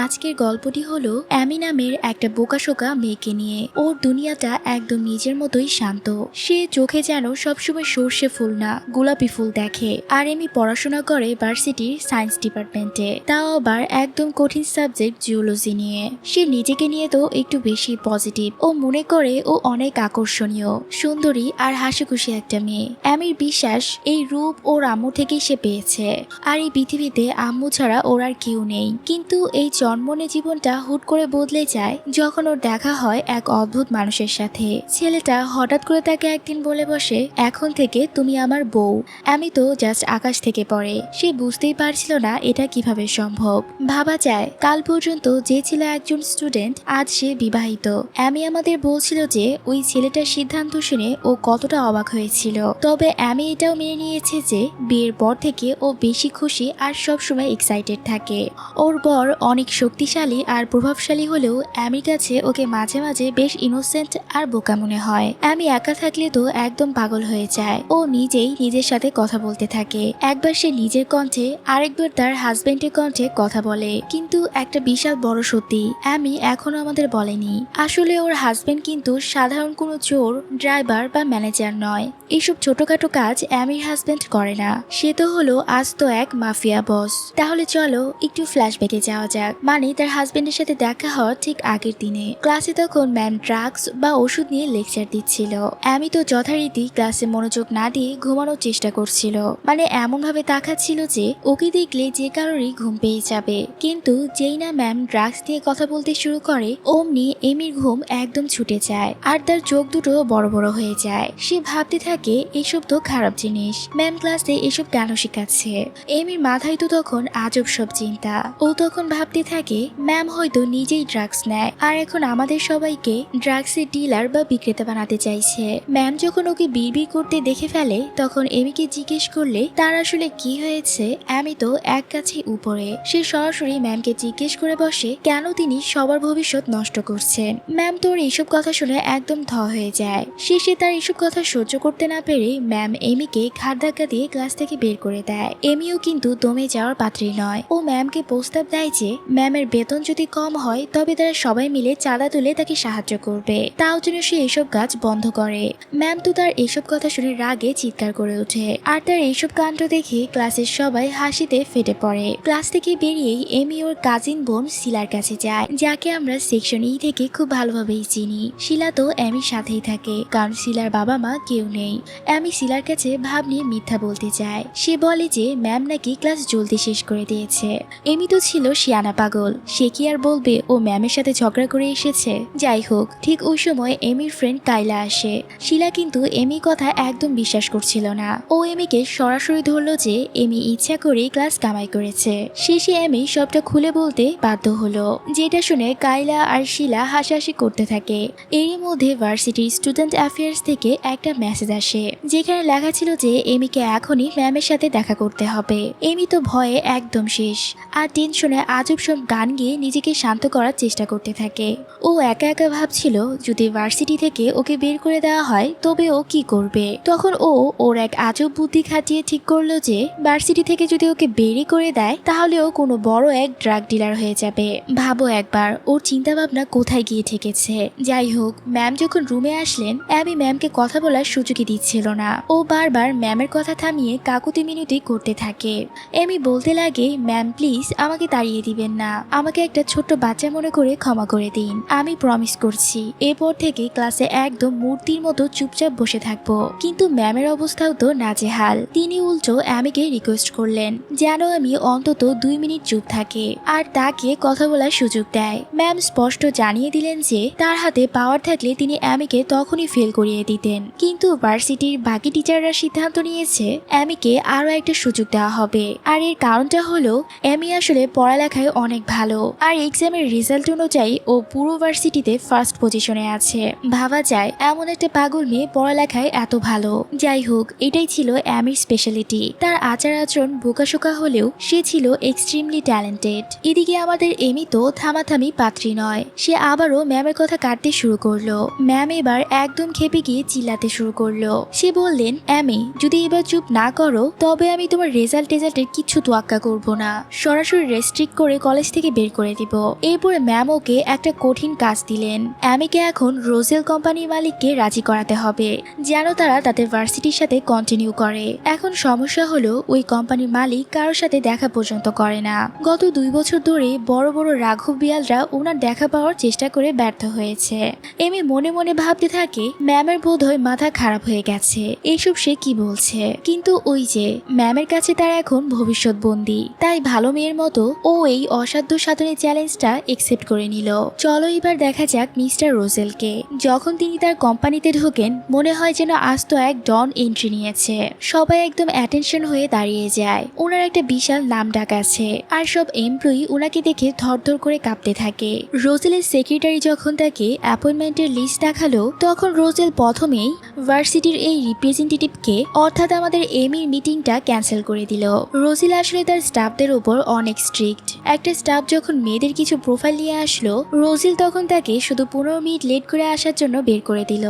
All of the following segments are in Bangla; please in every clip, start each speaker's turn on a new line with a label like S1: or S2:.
S1: আজকের গল্পটি হলো অ্যামি নামের একটা বোকাশোকা মেয়েকে নিয়ে। ওর দুনিয়াটা একদম নিজের মতোই শান্ত। সে চোখে যেন সবসময় সর্ষে ফুল না গোলাপি ফুল দেখে। আর এমি পড়াশোনা করে ভার্সিটির সায়েন্স ডিপার্টমেন্টে, তাও আবার একদম কঠিন সাবজেক্ট জিওলজি নিয়ে। সে নিজেকে নিয়ে তো একটু বেশি পজিটিভ। ও মনে করে ও অনেক আকর্ষণীয়, সুন্দরী আর হাসিখুশি একটা মেয়ে। অ্যামির বিশ্বাস এই রূপ ওর আম্মু থেকেই সে পেয়েছে। আর এই পৃথিবীতে আম্মু ছাড়া ওর আর কেউ নেই। কিন্তু এই জন্মনে জীবনটা হুট করে বদলে যায় যখন ওর দেখা হয় এক অদ্ভুত মানুষের সাথে। ছেলেটা হঠাৎ করে তাকে একদিন বলে বসে, এখন থেকে তুমি আমার বউ। আমি তো জাস্ট আকাশ থেকে পড়ে। সে বুঝতেই পারছিল না এটা কিভাবে সম্ভব। ভাবা যায় কাল পর্যন্ত যে ছিল একজন স্টুডেন্ট, আজ সে বিবাহিত। অ্যামি আমাদের বলছিল যে ওই ছেলেটার সিদ্ধান্ত শুনে ও কতটা অবাক হয়েছিল। তবে অ্যামি এটাও মেনে নিয়েছে যে বিয়ের পর থেকে ও বেশি খুশি আর সবসময় এক্সাইটেড থাকে। ওর বর অনেক শক্তিশালী আর প্রভাবশালী হলেও অ্যামির কাছে ওকে মাঝে মাঝে বেশ ইনোসেন্ট আর বোকা মনে হয়। অ্যামি একা থাকলে তো একদম পাগল হয়ে যায়। ও নিজেই নিজের সাথে কথা বলতে থাকে। একবার সে নিজের কণ্ঠে, আরেকবার তার হাজবেন্ডের কণ্ঠে কথা বলে। কিন্তু একটা বিশাল বড় সত্যি অ্যামি এখনো আমাদের বলেনি। আসলে ওর হাজবেন্ড কিন্তু সাধারণ কোনো চোর, ড্রাইভার বা ম্যানেজার নয়। এইসব ছোটখাটো কাজ অ্যামির হাজবেন্ড করে না। সে তো হলো আস্ত এক মাফিয়া বস। তাহলে চলো একটু ফ্ল্যাশব্যাকে যাওয়া যাক। মানে তার হাজবেন্ডের সাথে দেখা হওয়ার ঠিক আগের দিনে ক্লাসে তখন ম্যাম ড্রাগস বা ওষুধ নিয়ে লেকচার দিচ্ছিল। অ্যামি তো যথারীতি ক্লাসে মনোযোগ না দিয়ে ঘুমানোর চেষ্টা করছিল। মানে এমন ভাবে তাকাচ্ছিল যে ওকে দেখলে যে কারোরই ঘুম পেয়ে যাবে। কিন্তু যেই না ম্যাম ড্রাগস দিয়ে কথা বলতে শুরু করে, অমনি এমির ঘুম একদম ছুটে যায় আর তার চোখ দুটো বড় বড় হয়ে যায়। সে ভাবতে থাকে এসব তো খারাপ জিনিস, ম্যাম ক্লাসে এসব কেন শেখাচ্ছে। এমির মাথায় তো তখন আজব সব চিন্তা। ও তখন ভাবতে থাকে ম্যাম হয়তো নিজেই ড্রাগস নেয় আর এখন আমাদের সবাইকে ড্রাগসের ডিলার বা বিক্রেতা বানাতে চাইছে। ম্যাম যখন ওকে বিড়বিড় করতে দেখে ফেলে তখন এমিকে জিজ্ঞেস করলে তার আসলে কি হয়েছে, অ্যামি তো এক কাছে উপরে। সে সরাসরি ম্যামকে জিজ্ঞেস করে বসে কেন তিনি সবার ভবিষ্যৎ নষ্ট করছেন। ম্যাম তোর এইসব কথা শুনে একদম থ হয়ে যায়। শেষে তার এইসব কথা সহ্য করতে না পেরে ম্যাম এমিকে ঘাড় ধাক্কা দিয়ে ক্লাস থেকে বের করে দেয়। এমিও কিন্তু দমে যাওয়ার পাত্রী নয়। ও ম্যামকে প্রস্তাব দেয় যে ম্যামের বেতন যদি কম হয় তবে তারা সবাই মিলে চাঁদা তুলে তাকে সাহায্য করবে। তাও যেন সে এসব কাজ বন্ধ করে। ম্যাম তো তার এইসব কথা শুনে রাগে চিৎকার করে ওঠে। আর তার এইসব কাণ্ড দেখে ক্লাসের সবাই হাসিতে ফেটে পড়ে। ক্লাস থেকে বেরিয়েই এমি ওর কাজিন বোন শিলার কাছে যায়, যাকে আমরা সেকশন ই থেকে খুব ভালোভাবেই চিনি। শিলা তো এমির সাথেই থাকে কারণ শিলার বাবা মা কেউ নেই। এমি শিলার কাছে ভাব নিয়ে মিথ্যা বলতে চায়। সে বলে যে ম্যাম নাকি ক্লাস জলদি শেষ করে দিয়েছে। এমি তো ছিল শিয়ানা পাগল, সে কি আর বলবে ও ম্যামের সাথে ঝগড়া করে এসেছে। যাই হোক, ঠিক ওই সময় এমির ফ্রেন্ড কাইলা আসে। শিলা কিন্তু এমির কথা একদম বিশ্বাস করছিল না। ও এমিকে সরাসরি ধরলো যে এমি ইচ্ছা করে ক্লাস কামাই করেছে। শেষে এমি সবটা খুলে বলতে বাধ্য হলো, যেটা শুনে কাইলা আর শিলা হাসাহাসি করতে থাকে। এরই মধ্যে ভার্সিটির স্টুডেন্ট অ্যাফেয়ার্স থেকে একটা মেসেজ আসে, যেখানে লেখা ছিল যে এমিকে এখনই ম্যামের সাথে দেখা করতে হবে। এমি তো ভয়ে একদম শেষ আর টেনশনে আজব সব গান গিয়ে নিজেকে শান্ত করার চেষ্টা করতে থাকে। ও একা একা ভাবছিল যদি ভার্সিটি থেকে ওকে বের করে দেওয়া হয় তবে ও কি করবে। তখন ও ওর এক আজব বুদ্ধি খাটিয়ে ঠিক করলো যে ভার্সিটি থেকে যদি ওকে বেরই করে দেয় তাহলে ও কোনো বড় এক ড্রাগ ডিলার হয়ে যাবে। ভাবো একবার ওর চিন্তা ভাবনা কোথায় গিয়ে ঠেকেছে। যাই হোক, ম্যাম যখন রুমে আসলেন অ্যামি ম্যামকে কথা বলার সুযোগই দিচ্ছিল না। ও বারবার ম্যামের কথা থামিয়ে কাকুতি মিনতি করতে থাকে। এমি বলতে লাগে ম্যাম প্লিজ আমাকে তাড়িয়ে দিবেন না, আমাকে একটা ছোট্ট বাচ্চা মনে করে ক্ষমা করে দিন। আমি প্রমিস করছি এরপর থেকে ক্লাসে একদম মূর্তির মতো চুপচাপ বসে থাকবো। কিন্তু ম্যামের অবস্থাও তো নাজেহাল। তিনি উল্টো অ্যামিকে রিকোয়েস্ট করলেন যেন আমি অন্তত 2 মিনিট চুপ থাকে আর তাকে কথা বলার সুযোগ দেয়। ম্যাম স্পষ্ট জানিয়ে দিলেন যে তার হাতে পাওয়ার থাকলে তিনি অ্যামিকে তখনই ফেল করিয়ে দিতেন। কিন্তু ভার্সিটির বাকি টিচাররা সিদ্ধান্ত নিয়েছে অ্যামিকে আরো একটা সুযোগ দেওয়া হবে। আর এর কারণটা হলো অ্যামি আসলে পড়ালেখায় অনেক ভালো আর এক্সামের রেজাল্ট অনুযায়ী ও পুরো ভার্সিটিতে ফার্স্ট পজিশনে আছে। ভাবা যায় এমন একটা পাগল মেয়ে পড়ালেখায় এত ভালো। যাই হোক, এটাই ছিল অ্যামির স্পেশালিটি। তার আচার আচরণ বোকাশোকা হলেও সে ছিল এক্সট্রিমলি ট্যালেন্টেড। এদিকে আমাদের এমি তো থামাথামি পাত্রী নয়। সে আবারও ম্যামের কথা কাটতে শুরু করলো। ম্যাম এবার একদম খেপে গিয়ে চিল্লাতে শুরু করলো। সে বললেন অ্যামি যদি এবার চুপ না করো তবে আমি তোমার রেজাল্টের কিচ্ছু তোয়াক্কা করবো না। সরাসরি রেস্ট্রিক্ট করে কলেজ থেকে বের করে দিব। এরপরে ম্যাম ওকে একটা কঠিন কাজ দিলেন। অ্যামিকে এখন রোজেল কোম্পানির মালিককে রাজি করাতে হবে যেন তারা তাদের ভার্সিটির সাথে কন্টিনিউ করে। এখন সমস্যা হলো ওই কোম্পানির মালিক কারোর সাথে দেখা পর্যন্ত করে না। গত 2 বছর ধরে বড় বড় রাঘব বিয়ালরা ওনার দেখা পাওয়ার চেষ্টা করে ব্যর্থ হয়েছে। এমি মনে মনে ভাবতে থাকে ম্যামের বোধহয় মাথা খারাপ হয়ে গেছে, এইসব সে কি বলছে। কিন্তু ওই যে ম্যামের কাছে তার এখন ভবিষ্যৎ বন্দী, তাই ভালো মেয়ের মতো ও এই অসাধ্য সাধনে চ্যালেঞ্জটা একসেপ্ট করে নিল। চলো এবার দেখা যাক মিস্টার রোজেলকে। যখন তিনি তার কোম্পানিতে ঢোকেন মনে হয় যেন আস্ত এক ডন এন্ট্রি নিয়েছে। সবাই একদম অ্যাটেনশন হয়ে দাঁড়িয়ে যায়। ওনার একটা বিশাল নাম ডাক আছে আর সব এমপ্লয়ি ওনাকে দেখে থরথর করে কাঁপতে থাকে। রোজেলের সেক্রেটারি যখন তাকে অ্যাপয়েন্টমেন্টের লিস্ট দেখালো তখন রোজেল প্রথমেই ভার্সিটির এই রিপ্রেজেন্টেটিভকে অর্থাৎ আমাদের এমির মিটিংটা ক্যান্সেল করে দিল। রোজেল আসলে তার স্টাফদের উপর অনেক স্ট্রিক্ট। একটা স্টাফ যখন মেয়েদের কিছু প্রোফাইল নিয়ে আসলো রোজেল তখন তাকে শুধু 15 মিনিট লেট করে আসার জন্য বের করে দিল।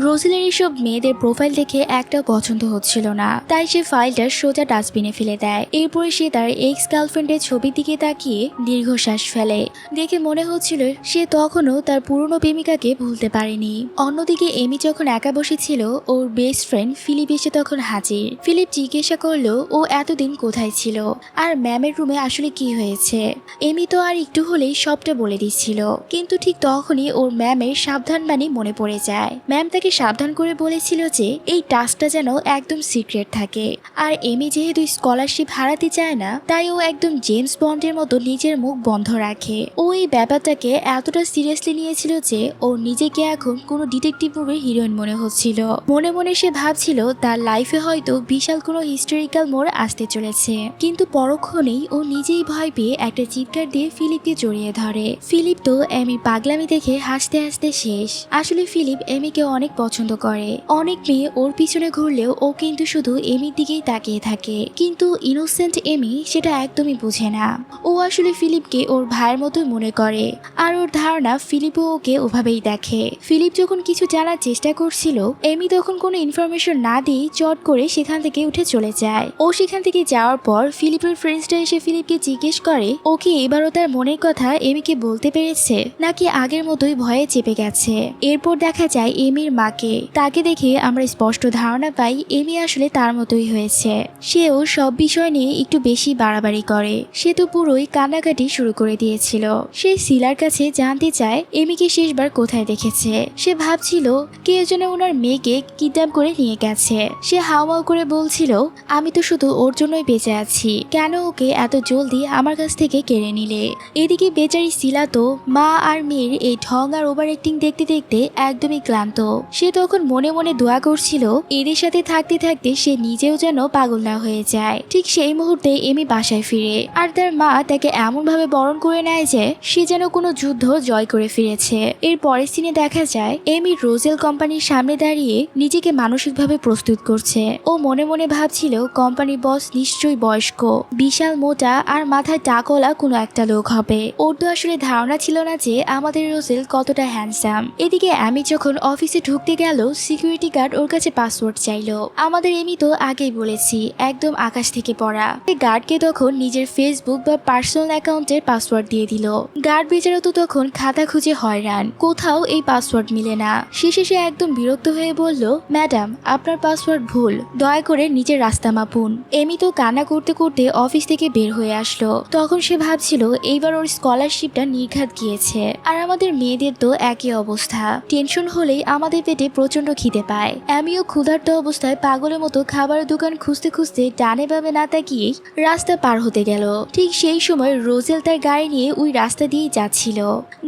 S1: রোজেলের এইসব মেয়েদের প্রোফাইল দেখে একটাও পছন্দ হচ্ছিল না, তাই সে ফাইলটা সোজা ডাস্টবিনে ফেলে দেয়। এরপরে সে তার এক্স গার্লফ্রেন্ডের ছবির দিকে তাকিয়ে দীর্ঘশ্বাস ফেলে। দেখে মনে হচ্ছিল সে তখনও তার পুরনো প্রেমিকাকে ভুলতে পারেনি। অন্যদিকে এমি যখন একা বসেছিল ওর বেস্ট ফ্রেন্ড ফিলিপ এসে তখন হাজির। ফিলিপ জিজ্ঞাসা করলো ও এতদিন কোথায় ছিল আর ম্যামের রুমে আসলে কি হয়েছে। এমি তো আর একটু হলেই সবটা বলে দিচ্ছিল, কিন্তু ঠিক তখনই ওর ম্যামের সাবধানবাণী মনে পড়ে যায়। ম্যাম তাকে সাবধান করে বলেছিল যে এই টাস্কটা যেন একদম সিক্রেট থাকে। আর এমি যেহেতু স্কলারশিপ হারাতে চায় না তাই ও একদম জেমস বন্ডের মতো নিজের মুখ বন্ধ রাখে। ও এই ব্যাপারটাকে এতটা সিরিয়াসলি নিয়েছিল যে ও নিজেকে এখন কোনো ডিটেকটিভ মুভির হিরোইন মনে হচ্ছিল। মনে মনে সে ভাবছিল তার লাইফে হয়তো বিশাল কোনো হিস্টোরিক্যাল মোড় আসতে চলেছে। কিন্তু পরক্ষণেই ও নিজেই ভয় পেয়ে একটা চিৎকার দিয়ে ফিলিপকে জড়িয়ে ধরে। ফিলিপ তো এমির পাগলামি দেখে হাসতে হাসতে শেষ। আসলে ফিলিপ এমিকে অনেক পছন্দ করে। অনেক মেয়ে ওর পিছনে ঘুরলেও ও কিন্তু শুধু এমির দিকেই তাকিয়ে থাকে, কিন্তু ইনোসেন্ট এমি সেটা একদমই বুঝে না। ও আসলে ফিলিপকে ওর ভাইয়ের মতোই মনে করে আর ওর ধারণা ফিলিপও ওকে ওভাবেই দেখে। ফিলিপ যখন কিছু জানার চেষ্টা করছিল এমি তখন কোনো ইনফরমেশন না দিয়ে চট করে সেখান থেকে উঠে চলে যায়। ও সেখান থেকে যাওয়ার পর ফিলিপের ফ্রেন্ডসটা এসে ফিলিপকে জিজ্ঞেস করে ও কি এবারও তার মনের কথা এমিকে বলতে পেরেছে নাকি আগের মতোই ভয়ে চেপে গেছে। এরপর দেখা যায় এমির মাকে। তাকে দেখে আমরা স্পষ্ট ধারণা পাই এমি আসলে তার মতোই হয়েছে। সেও সব বিষয় নিয়ে একটু বেশি বাড়াবাড়ি করে। সে তো পুরোই কান্নাকাটি শুরু করে দিয়েছিল। সে শিলার কাছে জানতে চায় এমিকে শেষবার কোথায় দেখেছে। সে ভাবছিল কেউ যেন ওনার মেয়েকে কিডন্যাপ করে নিয়ে গেছে। সে হাওমাও করে বলছিল আমি তো শুধু ওর জন্যই বেঁচে আছি, কেন ওকে এত জলদি আমার কাছ থেকে কেড়ে নিলে। এদিকে বেচারি শিলা তো মা আর মেয়ের এই ঢং আর ওভার অ্যাক্টিং দেখতে দেখতে একদমই ক্লান্ত। সে তখন মনে মনে দোয়া করছিল এদের সাথে থাকতে থাকতে সে নিজেও যেন পাগল না হয়ে যায়। ঠিক সেই মুহূর্তে এমি বাসায় ফিরে আর তার মা তাকে এমন ভাবে বরণ করে নেয় যে সে যেন কোনো যুদ্ধ জয় করে ফিরেছে। এর পরের সিনে দেখা যায় এমি রোজেল কোম্পানির সামনে দাঁড়িয়ে নিজেকে মানসিকভাবে প্রস্তুত করছে। ও মনে মনে ভাবছিল কোম্পানির বস নিশ্চয়ই বয়স্ক, বিশাল মোটা আর মাথায় টাকওয়ালা কোনো একটা লোক হবে। ওর তো আসলে ধারণা ছিল না যে আমাদের রোজেল কতটা হ্যান্ডসাম। এদিকে আমি যখন অফিসে ঢুকতে গেল সিকিউরিটি গার্ড ওর কাছে পাসওয়ার্ড চাইলো। আমাদের এমি তো আগেই বলেছি একদম আকাশ থেকে পড়া। গার্ডকে তখন নিজের ফেসবুক বা পার্সোনাল অ্যাকাউন্টের পাসওয়ার্ড দিয়ে দিল। গার্ড বেচারা তো তখন খাতা খুঁজে হয়রান, কোথাও এই পাসওয়ার্ড মিলে না। শেষে সে একদম বিরক্ত হয়ে বলল ম্যাডাম আপনার পাসওয়ার্ড ভুল, দয়া করে নিজের রাস্তা মাপুন। এমি তো কান্না করতে করতে অফিস থেকে বের হয়ে আসলো। তখন সে ভাবছিল এইবার ওর স্কলারশিপটা নির্ঘাত গিয়েছে। আর আমাদের মেয়েদের তো একই অবস্থা, টেনশন হলেই আমাদের পেটে প্রচন্ড খিদে পায়। আমিও ক্ষুধার্ত অবস্থায় পাগলের মতো খাবারের দোকান খুঁজতে খুঁজতে ডানে বামে না তাকিয়ে রাস্তা পার হতে গেল। ঠিক সেই সময় রোজেল তার গাড়ি নিয়ে ওই রাস্তা দিয়েই যাচ্ছিল।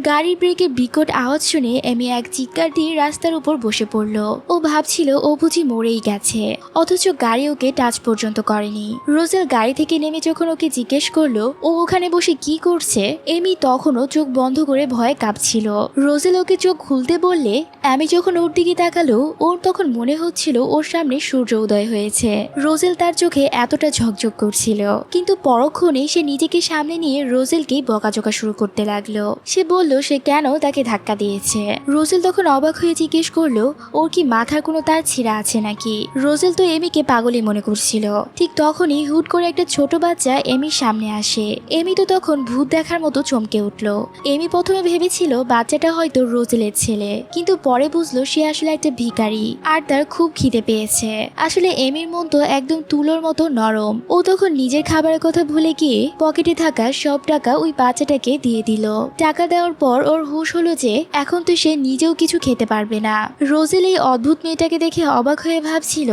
S1: গাড়ির ব্রেকের বিকট আওয়াজ শুনে এমি এক চিৎকার দিয়ে রাস্তার উপর বসে পড়ল। ও ভাবছিল ও বুঝি মরেই গেছে, অথচ গাড়ি ওকে টাচ পর্যন্ত করেনি। রোজেল গাড়ি থেকে নেমে যখন ওকে জিজ্ঞেস করলো ও ওখানে বসে কি করছে, এমি তখনও চোখ বন্ধ করে ভয়ে কাঁপছিল। রোজেল ওকে চোখ খুলতে বললে আমি যখন ওর দিকে তাকালো ওর তখন মনে হচ্ছিল ওর সামনে সূর্য উদয় হয়েছে। রোজেল তার চোখে এতটা ঝকঝক করছিল, কিন্তু পরক্ষণে সে নিজেকে সামনে নিয়ে রোজেলকে বকাঝকা শুরু করতে লাগলো। সে বলল সে কেন তাকে ধাক্কা দিয়েছে। রোজেল তখন অবাক হয়ে জিজ্ঞেস করলো ওর কি মাথার কোনো তার ছিঁড়া আছে নাকি। রোজেল তো এমিকে পাগলই মনে করছিল। ঠিক তখনই হুট করে একটা ছোট বাচ্চা এমির সামনে আসে। এমি তো তখন ভূত দেখার মতো চমকে উঠল। এমি প্রথমে ভেবেছিল বাচ্চাটা হয়তো রোজেলের ছেলে, কিন্তু পরে বুঝলো সে আসলে একটা ভিখারি আর তার খুব খিদে পেয়েছে। আসলে এমির মন তো একদম তুলোর মতো নরম। ও তখন নিজের খাবারের কথা ভুলে গিয়ে পকেটে থাকা সব টাকা ওই বাচ্চাটাকে দিয়ে দিল। টাকা দেওয়ার পর ওর হুঁশ হলো যে এখন তো সে নিজেও কিছু খেতে পারবে না। রোজেল এই অদ্ভুত মেয়েটাকে দেখে অবাক হয়ে ভাবছিল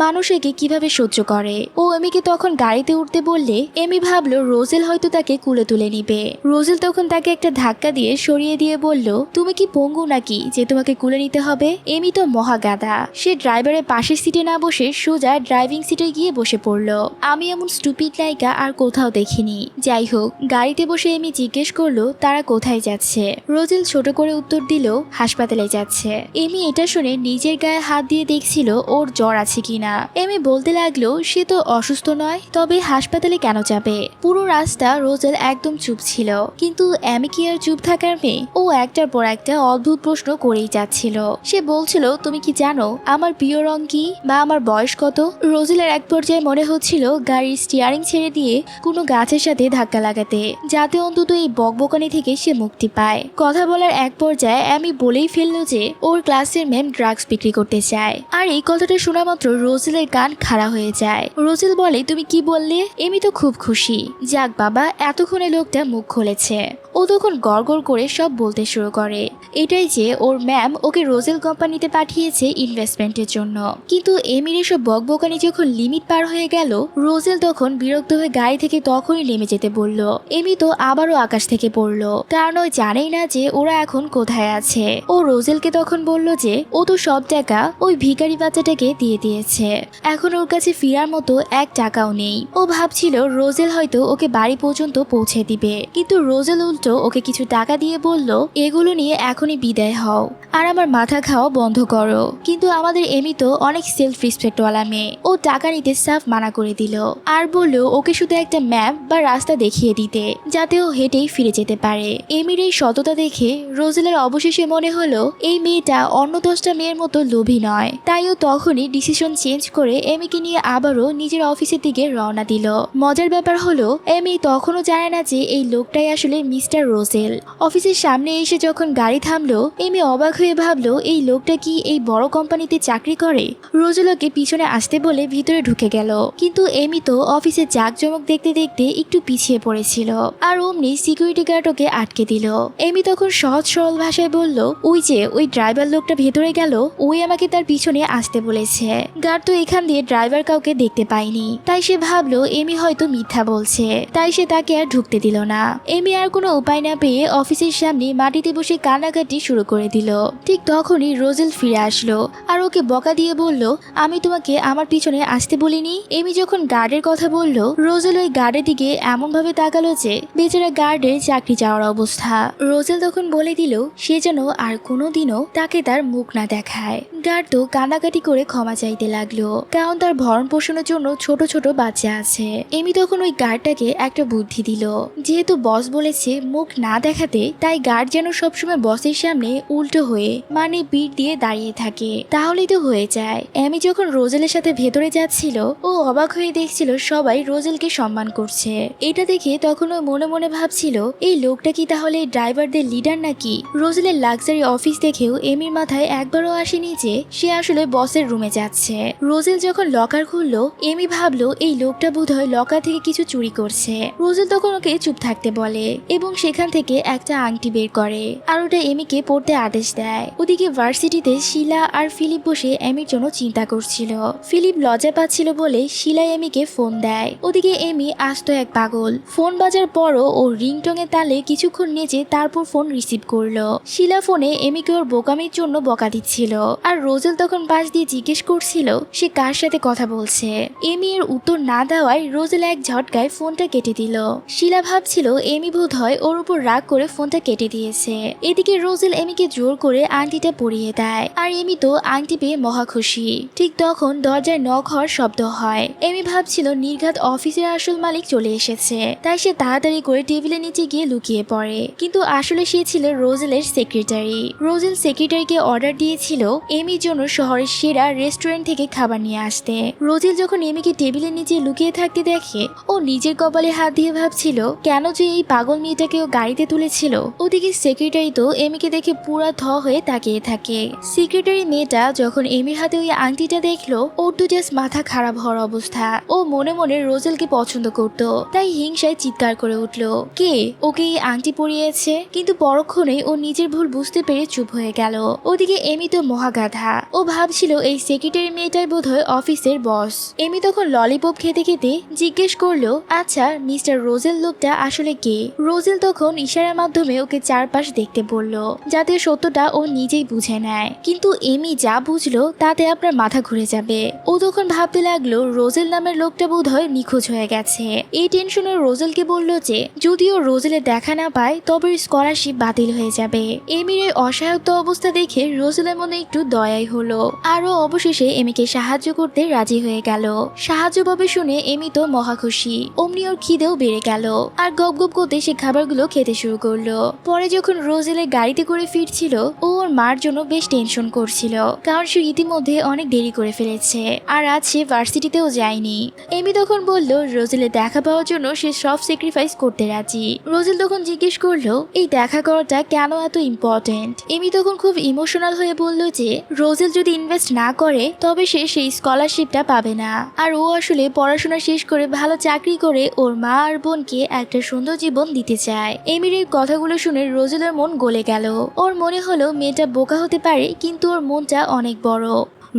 S1: মানুষ একে কিভাবে সহ্য করে। ও এমিকে তখন গাড়িতে উঠতে বললে এমি ভাবলো রোজেল হয়তো তাকে কুলে তুলে নিবে। রোজেল তখন তাকে একটা ধাক্কা দিয়ে সরিয়ে দিয়ে বলল, তুমি কি পঙ্গু নাকি যে তোমাকে কুলে নিতে হবে? এমি তো মহাগাদা। সে ড্রাইভারের পাশের সিটে না বসে সোজা ড্রাইভিং সিটে গিয়ে বসে পড়ল। আমি এমন স্টুপিড নায়িকা আর কোথাও দেখিনি। যাই হোক, গাড়িতে বসে এমি জিজ্ঞেস করলো তারা কোথায় যাচ্ছে। রোজেল ছোট করে উত্তর দিল হাসপাতালে যাচ্ছে। এমি এটা শুনে নিজের গায়ে হাত দিয়ে দেখছিল ওর জ্বর আছে কিনা। এমি বলতে লাগলো সে তো অসুস্থ নয়, তবে হাসপাতালে কেন যাবে? পুরো রাস্তা রোজেল একদম চুপ ছিল, কিন্তু এমি কি আর চুপ থাকার মেয়ে? ও একটার পর একটা অদ্ভুত প্রশ্ন করেই যাচ্ছিল। সে বলছিল তুমি কি জানো আমার প্রিয় রং কি বা আমার বয়স কত? রোজেলের এক পর্যায়ে মনে হচ্ছিল গাড়ির স্টিয়ারিং ছেড়ে দিয়ে কোনো গাছের সাথে ধাক্কা লাগাতে, যাতে অন্তত এই বকবকানি থেকে সে মুক্তি পায়। কথা বলার এক পর্যায়ে এমি বলেই ফেললো যে ওর ক্লাসের ম্যাম ড্রাগস বিক্রি করতে চায়। আর এই কথাটা শোনা মাত্র রোজেলের কান খাড়া হয়ে যায়। রোজেল বলে তুমি কি বললে? এমি তো খুব খুশি। যাক বাবা, এতক্ষণে লোকটা মুখ খুলেছে। ও তখন গড়গড় করে সব বলতে শুরু করে এটাই যে ওর ম্যাম ওকে রোজেল কোম্পানিতে পাঠিয়েছে ইনভেস্টমেন্টের জন্য। কিন্তু এমির এসব বকবকানি যখন লিমিট পার হয়ে গেল, রোজেল তখন বিরক্ত হয়ে গাড়ি থেকে তখনই নেমে যেতে বলল। এমি তো আবারও আকাশ থেকে পড়লো, কারণ ওই জানেই না যে ওরা এখন কোথায় আছে। ও রোজেলকে তখন বলল যে ও তো সব টাকা ওই ভিখারি বাচ্চাটাকে দিয়ে দিয়েছে, এখন ওর কাছে ফিরার মতো এক টাকাও নেই। ও ভাবছিল রোজেল হয়তো ওকে বাড়ি পর্যন্ত পৌঁছে দিবে, কিন্তু রোজেল উল্টো ওকে কিছু টাকা দিয়ে বলল এগুলো নিয়ে এখনই বিদায় হও আর আমার মাথা খাওয়া বন্ধ করো। কিন্তু আমাদের এমি তো অনেক সেলফ রেসপেক্ট ওয়ালা মেয়ে। ও টাকা নিতে সাফ মানা করে দিল আর বলল ওকে শুধু একটা ম্যাপ বা রাস্তা দেখিয়ে দিতে, যাতে ও হেঁটেই ফিরে যেতে পারে। এমির এই সততা দেখে রোজেলের অবশেষে মনে হলো এই মেয়েটা অন্য 10টা মেয়ের মতো লোভী নয়। তাই ও তখনই ডিসিশন চেঞ্জ করে এমিকে নিয়ে আবারও নিজের অফিসের দিকে রওনা দিল। মজার ব্যাপার হলো এমি তখনও জানে না যে এই লোকটাই আসলে মিস্টার রোজেল। অফিসের সামনে এসে যখন গাড়ি থামলো, এমি অবাক হয়ে ভাবলো এই লোকটা কি এই বড় কোম্পানিতে চাকরি করে? রোজেল ওকে পিছনে আসতে বলে ভিতরে ঢুকে গেল, কিন্তু এমি তো অফিসের জাঁকজমক দেখতে দেখতে একটু পিছিয়ে পড়েছিল। আর অমনি সিকিউরিটি গার্ড ওকে আটকে দিল। এমি তখন সহজ সরল ভাষায় বলল ওই যে ওই ড্রাইভার লোকটা ভেতরে গেল, ওই আমাকে তার পিছনে আসতে বলেছে। গার্ড তো এখান দিয়ে ড্রাইভার কাউকে দেখতে পায়নি, তাই সে ভাবলো এমি হয়তো মিথ্যা বলছে, তাই সে তাকে আর ঢুকতে দিল না। এমি আর কোনো উপায় না পেয়ে অফিসের সামনে মাটিতে বসে কান্নাকাটি শুরু করে দিল। ঠিক তখনই রোজেল ফিরে আসলো আর ওকে বকা দিয়ে বলল আমি তোমাকে আমার পিছনে আসতে বলিনি। এমি যখন গার্ডের কথা বলল, রোজেল ওই গার্ডের দিকে এমন ভাবে তাকালো যে বেচারা গার্ডের চাকরি যাওয়ার অবস্থা। রোজেল তখন বলে দিল সে যেন আর কোনোদিনও তাকে তার মুখ না দেখায়। গার্ড তো কান্নাকাটি করে ক্ষমা চাইতে লাগলো, কারণ তার ভরণ পোষণের জন্য ছোট ছোট বাচ্চা আছে। এমি তখন ওই গার্ডটাকে একটা বুদ্ধি দিল, যেহেতু বস বলেছে মুখ না দেখাতে, তাই গার্ড যেন সবসময় বসের সামনে উল্টো হয়ে মানে পিঠ দিয়ে দাঁড়িয়ে থাকে, তাহলেই তো হয়ে যায়। এমি যখন রোজেলের সাথে ভেতরে যাচ্ছিল, ও অবাক হয়ে দেখছিল সবাই রোজেলকে সম্মান করছে। এটা দেখে তখন ও মনে মনে ভাবছিল এই লোকটা কি তাহলে ড্রাইভারদের লিডার নাকি? রোজেলের লাক্সারি অফিস দেখেও এমির মাথায় একবারও আসেনি যে সে আসলে বসের রুমে যাচ্ছে। রোজেল যখন লকার খুললো, এমি ভাবলো এই লোকটা বোধহয় লকার থেকে কিছু চুরি করছে। রোজেল তখন ওকে চুপ থাকতে বলে এবং সেখান থেকে একটা আংটি বের করে আর ওটা এমিকে পড়তে আদেশ দেয়। ওদিকে ভার্সিটিতে শিলা আর ফিলিপ বসে এমির জন্য চিন্তা করছিল। ফিলিপ লজ্জা পাচ্ছিল বলে শিলা এমিকে ফোন দেয়। ওদিকে এমি আস্ত এক পাগল। ফোন বাজার পরও ও রিংটং এর তালে কিছুক্ষণ নেচে তারপর ফোন রিসিভ করলো। শিলা ফোনে এমিকে ওর বোকামির জন্য বকা দিচ্ছিল আর রোজেল তখন পাশ দিয়ে জিজ্ঞেস করছিল সে কার সাথে কথা বলছে। এমি এর উত্তর না দেওয়ায় রোজেল এক ঝটকায় ফোনটা কেটে দিল। শিলা ভাবছিল এমি বোধহয় ওর উপর রাগ করে ফোনটা কেটে দিয়েছে। এদিকে রোজেল এমিকে জোর করে আংটিটা পরিয়ে দেয়, আর এমি তো আংটি পেয়ে মহা খুশি। ঠিক তখন দরজায় নক হওয়ার শব্দ হয়। এমি ভাবছিল নির্ঘাত অফিসের আসল মালিক চলে এসেছে, তাই সে তাড়াতাড়ি করে টেবিলের নিচে গিয়ে লুকিয়ে পড়ে। কিন্তু আসলে সে ছিল রোজেলের সেক্রেটারি। রোজেল সেক্রেটারিকে অর্ডার দিয়েছিল এমির জন্য শহরের সেরা রেস্টুরেন্ট থেকে খাবার নিয়ে আসতে। রোজেল যখন এমিকে টেবিলের নিচে লুকিয়ে থাকতে দেখে, ও নিজের কপালে হাত দিয়ে ভাবছিল কেন যে এই পাগল মেয়েটাকে ও গাড়িতে তুলেছিল। ওদিকে সেক্রেটারি তো এমিকে দেখে পুরা থ হয়ে তাকিয়ে থাকে। সেক্রেটারি মেয়েটা যখন এমির হাতে ওই আংটিটা দেখলো, ওর তো জাস্ট মাথা খারাপ হওয়ার অবস্থা। ও মনে মনে রোজেলকে পছন্দ করত, তাই হিংসায় চিৎকার করে উঠলো, কে ওকে এই আংটি পরিয়েছে। কিন্তু পরক্ষণেই ও নিজের ভুল বুঝতে পেরে চুপ হয়ে গেল। ওদিকে এমি তো মহাগাধা, ও ভাবছিল এই সেক্রেটারি মেয়েটাই বোধহয় অফিসের বস। এমি তখন ললিপপ খেতে খেতে জিজ্ঞেস করলো, আচ্ছা মিস্টার রোজেল লোকটা আসলে কে? রোজেল তখন ইশারার মাধ্যমে ওকে চারপাশ দেখতে বলল, যাতে সত্যটা ও নিজেই বুঝে নেয়। কিন্তু এমি যা বুঝলো তাতে আপনার মাথা ঘুরে যাবে। ও তখন ভাবতে লাগলো রোজেল নামের লোকটা বোধহয় নিখোঁজ হয়ে গেছে। এই টেনশনে রোজেলকে বলল যে যদিও রোজেলের দেখা না পায় তবে স্কলারশিপ বাতিল হয়ে যাবে। এমির এই অসহায়ত্ব অবস্থা দেখে রোজেলের মনে একটু দয়াই হলো, আরও অবশেষে এমিকে সাহায্য করতে রাজি হয়ে গেল। সাহায্য পাবে শুনে এমি তো মহা খুশি। অমনি ওর খিদেও বেড়ে গেল, আর গপ গপ করতে সে খাবারগুলো খেতে শুরু করলো। পরে যখন রোজেলের গাড়িতে করে ফিরছিল, ও ওর মার জন্য বেশ টেনশন করছিল, কারণ সে ইতিমধ্যে অনেক দেরি করে ফেলেছে, আর আজ সে ভার্সিটিতেও যায়নি। এমি তখন বলল রোজেলের দেখা পাওয়ার জন্য সে সব স্যাক্রিফাইস করতে রাজি। রোজেল তখন জিজ্ঞেস করলো এই দেখা করাটা কেন এত ইম্পর্টেন্ট। এমি তখন খুব ইমোশনাল হয়ে বলল যে রোজেল যদি ইনভেস্ট না করে তবে সে সেই স্কলারশিপটা পাবে না, আর ও আসলে পড়াশোনা শেষ করে ভালো চাকরি করে ওর মা আর বোনকে একটা সুন্দর জীবন দিতে চায়। এমির এই কথাগুলো শুনে রোজেলের মন গলে গেল। ওর মনে হলো মেয়েটা বোকা হতে পারে, কিন্তু ওর মনটা অনেক বড়।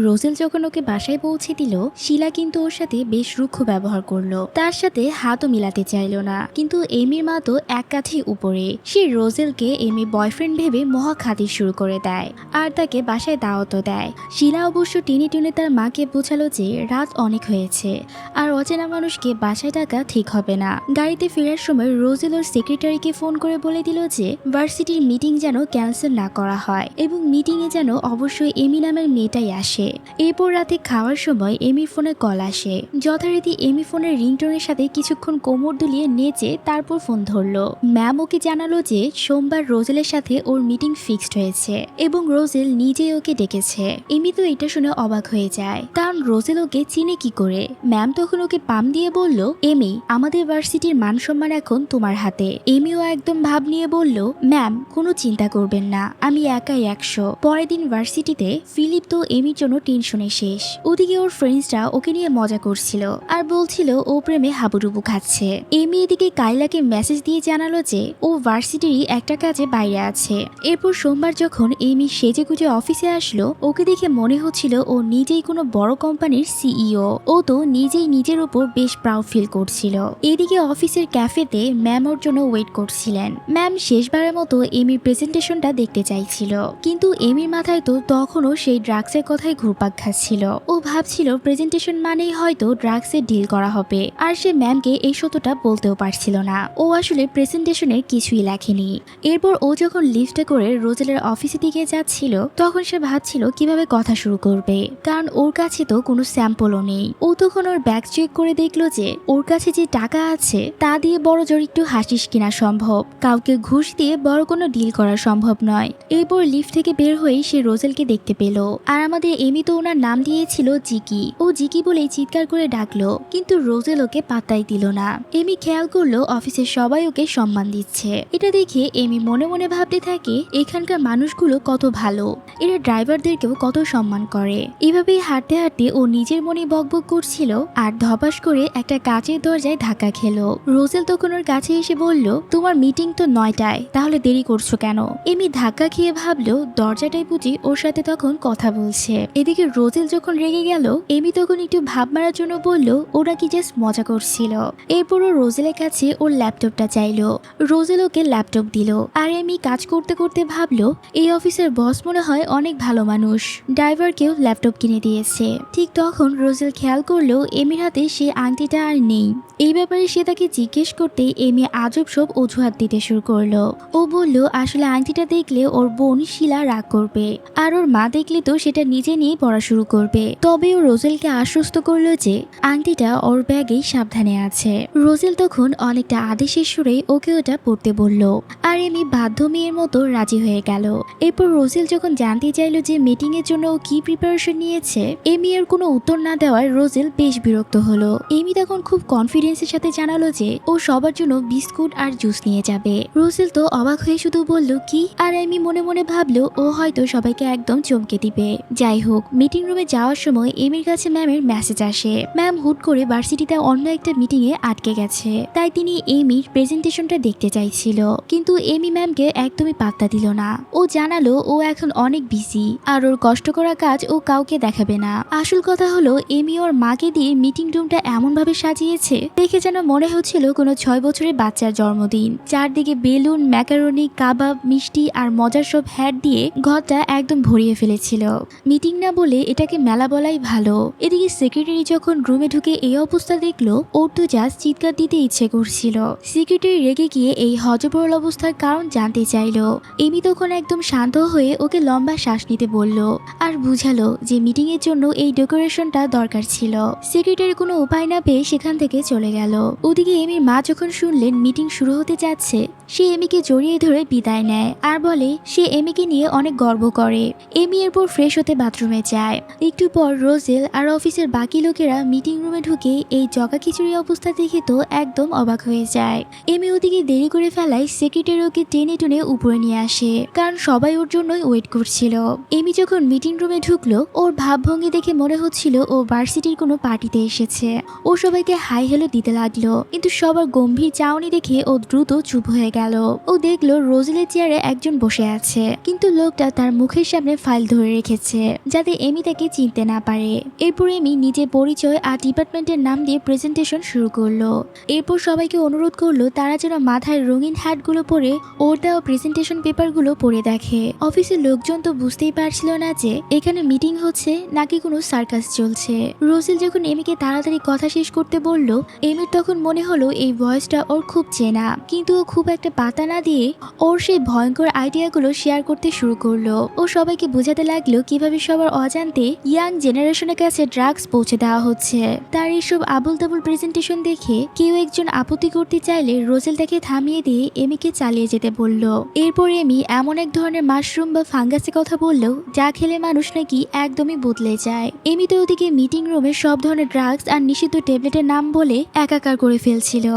S1: রোজেল যখন ওকে বাসায় পৌঁছে দিল, শিলা কিন্তু ওর সাথে বেশ রুক্ষ ব্যবহার করলো, তার সাথে হাতও মিলাতে চাইলো না। কিন্তু এমির মা তো এক কাঠি উপরে, সে রোজেলকে এমি বয়ফ্রেন্ড ভেবে মহা খাতির শুরু করে দেয়, আর তাকে বাসায় দাওয়াতও দেয়। শিলা অবশ্য টেনে টেনে তার মাকে বোঝালো যে রাত অনেক হয়েছে, আর অচেনা মানুষকে বাসায় ডাকা ঠিক হবে না। গাড়িতে ফেরার সময় রোজেল ওর সেক্রেটারিকে ফোন করে বলে দিল যে ভার্সিটির মিটিং যেন ক্যান্সেল না করা হয়, এবং মিটিংয়ে যেন অবশ্যই এমি নামের মেয়েটাই আসে। এরপর রাতে খাওয়ার সময় এমির ফোনে কল আসে। যথারীতি এমি ফোনের রিংটোনের সাথে কিছুক্ষণ কোমর দুলিয়ে নেচে তারপর ফোন ধরলো। ম্যাম ওকে জানালো যে সোমবার রোজেলের সাথে ওর মিটিং ফিক্সড হয়েছে, এবং রোজেল নিজেই ওকে ডেকেছে। এমি তো এটা শুনে অবাক হয়ে যায়, কারণ রোজেল ওকে চিনে কি করে। ম্যাম তখন ওকে পাম দিয়ে বলল, এমি, আমাদের ভার্সিটির মান সম্মান এখন তোমার হাতে। এমিও একদম ভাব নিয়ে বলল, ম্যাম কোনো চিন্তা করবেন না, আমি একাই 100। পরের দিন ভার্সিটিতে ফিলিপ তো এমির জন্য টেনশনে শেষ। ওদিকে ওর ফ্রেন্ডসরা ওকে নিয়ে মজা করছিল, আর বলছিল ও প্রেমে হাবুডুবু খাচ্ছে। এমি এদিকে কাইলাকে মেসেজ দিয়ে জানালো যে ও ভার্সিটিরই একটা কাজে বাইরে আছে। এরপর সোমবার যখন এমি সেজে গুজে অফিসে আসলো, ওকে দেখে মনে হচ্ছিল ও নিজেই কোনো বড় কোম্পানির সিইও। ও তো নিজেই নিজের উপর বেশ প্রাউড ফিল করছিল। এদিকে অফিসের ক্যাফেতে ম্যাম ওর জন্য ওয়েট করছিলেন। ম্যাম শেষবারের মতো এমির প্রেজেন্টেশনটা দেখতে চাইছিল, কিন্তু এমির মাথায় তো তখনও সেই ড্রাগসের কথাই ঘুরপাক খাচ্ছিল। ও ভাবছিল প্রেজেন্টেশন মানেই হয়তো ড্রাগসের ডিল করা হবে, আর সে ম্যামকে এই সত্যটা বলতেও পারছিল না। ও আসলে প্রেজেন্টেশনের কিছুই লেখেনি। এরপর ও যখন লিফটে করে রোজেলের অফিসের দিকে যাচ্ছিল, তখন সে ভাবছিল কিভাবে কথা শুরু করবে, কারণ ওর কাছে তো কোনো স্যাম্পলও নেই। ও তখন ওর ব্যাগ চেক করে দেখলো যে ওর কাছে যে টাকা আছে তা দিয়ে বড় জোর একটু হাসিস কিনা সম্ভব, কাউকে ঘুষ দিয়ে বড় কোনো ডিল করা সম্ভব নয়। এরপর লিফট থেকে বের হয়ে সে রোজেলকে দেখতে পেল, আর আমাদের এমি তো ওনার নাম দিয়েছিল জিকি। ও জিকি বলেই চিৎকার করে ডাকলো, কিন্তু রোজেল ওকে পাত্তাই দিল না। এমি খেয়াল করলো অফিসের সবাই ওকে সম্মান দিচ্ছে। এটা দেখে এমি মনে মনে ভাবতে থাকে এখানকার মানুষগুলো কত ভালো, এরা ড্রাইভারদেরকেও কত সম্মান করে। এভাবেই হাঁটতে হাঁটতে ও নিজের মনে বকবক করছিল, আর ধপাস করে একটা কাচের দরজায় ধাক্কা খেলো। রোজেল তখন ওর কাছে এসে বলল, তোমার মিটিং তো 9টায়, তাহলে দেরি করছো কেন? এমি ধাক্কা খেয়ে ভাবলো দরজাটাই বুঝি ওর সাথে তখন কথা বলছে। এদিকে রোজেল যখন রেগে গেল, এমি তখন একটু ভাব মারার জন্য বলল ওরা কি জাস্ট মজা করছিল। এরপরও রোজেলের কাছে ওর ল্যাপটপটা চাইলো। রোজেল ওকে ল্যাপটপ দিল। আর এমি কাজ করতে করতে ভাবলো এই অফিসের বস মনে হয় অনেক ভালো মানুষ, ড্রাইভারকেও ল্যাপটপ কিনে দিয়েছে। ঠিক তখন রোজেল খেয়াল করলো এমির হাতে সে আংটিটা আর নেই। এই ব্যাপারে সে তাকে জিজ্ঞেস করতে এমি আজব সব অজুহাত দিতে শুরু করলো। ও বলল আসলে আংটিটা দেখলে ওর বোন শিলা রাগ করবে, আর ওর মা দেখলে তো সেটা নিজে নিয়ে পড়া শুরু করবে। তবে ও রোজেলকে আশ্বস্ত করলো যে আংটিটা ওর ব্যাগেই সাবধানে আছে। রোজেল তখন অনেকটা আদেশের সুরে ওকে ওটা পড়তে বলল, আর এমি বাধ্য মেয়ের মতো রাজি হয়ে গেল। এরপর রোজেল যখন জানতে চাইলো যে মিটিং এর জন্য ও কি প্রিপারেশন নিয়েছে, এমি এর কোনো উত্তর না দেওয়ায় রোজেল বেশ বিরক্ত হলো। এমি তখন খুব কনফিডেন্সের সাথে জানালো যে ও সবার জন্য বিস্কুট আর জুস নিয়ে যাবে। রোজেল তো অবাক হয়ে শুধু বলল কি, আর এমি মনে মনে ভাবলো ও হয়তো সবাইকে একদম চমকে দিবে। যাই হোক, মিটিং রুমে যাওয়ার সময় এমির কাছে ম্যামের মেসেজ আসে। ম্যাম হুট করে ভার্সিটিতে অন্য একটা মিটিং এ আটকে গেছে, তাই তিনি এমির প্রেজেন্টেশনটা দেখতে চাইছিল। কিন্তু এমি ম্যামকে একদমই পাত্তা দিল না। ও জানালো ও এখন অনেক বিজি, আর ওর কষ্ট করা কাজ ও কাউকে দেখাবে না। আসল কথা হলো এমি ওর মাকে দিয়ে মিটিং রুমটা এমন ভাবে সাজিয়েছে দেখে যেন মনে হচ্ছিল কোনো 6 বছরের বাচ্চার জন্মদিন। চারদিকে বেলুন, ম্যাকারনি, কাবাব, মিষ্টি আর মজার সব হ্যাট দিয়ে ঘরটা একদম ভরিয়ে ফেলেছিল। মিটিং না বলে এটাকে মেলা বলাই ভালো। এদিকে সেক্রেটারি যখন রুমে ঢুকে এই অবস্থা দেখলো, ওর তো জাস্ট চিৎকার দিতে ইচ্ছে করছিল। সেক্রেটারি রেগে গিয়ে এই হযবরল অবস্থার কারণ জানতে চাইলো। এমি তখন একদম শান্ত হয়ে ওকে লম্বা শ্বাস নিতে বলল, আর বুঝালো যে মিটিং এর জন্য এই ডেকোরেশনটা দরকার ছিল। সেক্রেটারি কোনো উপায় না পেয়ে সেখান থেকে চলে গেল। ওদিকে এমির মা যখন শুনলেন মিটিং শুরু হতে যাচ্ছে, সে এমিকে জড়িয়ে ধরে বিদায় নেয় আর বলে সে এমিকে নিয়ে অনেক গর্ব করে। এমি এরপর ফ্রেশ হতে বাথরুমে যায়। একটু পর রোজেল আর অফিসের বাকি লোকেরা মিটিং রুমে ঢুকে এই জগা খিচুড়ি অবস্থা দেখে তো একদম অবাক হয়ে যায়। এমি ওদিকে দেরি করে ফেলায় সেক্রেটারি ওকে টেনে টেনে উপরে নিয়ে আসে, কারণ সবাই ওর জন্যই ওয়েট করছিল। এমি যখন মিটিং রুমে ঢুকলো, ওর ভাবভঙ্গি দেখে মনে হচ্ছিল ও ভার্সিটির কোনো পার্টিতে এসেছে। ও সবাইকে হাই হ্যালো দিতে লাগলো, কিন্তু সবার গম্ভীর চাউনি দেখে ও দ্রুত চুপ হয়ে গেল। ও দেখলো রোজেলের চেয়ারে একজন বসে আছে, কিন্তু লোকটা তার মুখের সামনে ফাইল ধরে রেখেছে যাতে এমি তাকে চিনতে না পারে। এরপর এমি নিজের পরিচয় আর ডিপার্টমেন্টের নাম দিয়ে প্রেজেন্টেশন শুরু করলো। এরপর সবাইকে অনুরোধ করলো তারা যেন মাথায় রঙিন হ্যাটগুলো পরে ওর দেওয়া প্রেজেন্টেশন পেপারগুলো পড়ে দেখে। অফিসের লোকজন তো বুঝতেই পারছিল না যে এখানে মিটিং হচ্ছে নাকি কোনো সার্কাস চলছে। রোজেল যখন এমিকে তাড়াতাড়ি কথা শেষ করতে বলল, এমির তখন মনে হলো এই ভয়েসটা ওর খুব চেনা, কিন্তু ও খুব একটা পাতা না দিয়ে ওর সেই ভয়ঙ্কর আইডিয়াগুলো শেয়ার করতে শুরু করলো। ও সবাইকে বোঝাতে লাগলো কিভাবে সবার অজান্তে ইয়াং জেনারেশনের কাছে ড্রাগস পৌঁছে দেওয়া হচ্ছে। তার এইসব আবুল তাবুল প্রেজেন্টেশন দেখে কেউ একজন আপত্তি করতে চাইলে রোজেল তাকে থামিয়ে দিয়ে এমিকে চালিয়ে যেতে বলল। এরপর এমি এমন এক ধরনের মাশরুম বা ফাঙ্গাসের কথা বলল যা খেলে মানুষ নাকি একদমই বদলে যায়। এমি তো ওদিকে মিটিং রুমে সব ধরনের ড্রাগস আর নিষিদ্ধ ট্যাবলেটের নাম বলে একাকার করে ফেলছিল।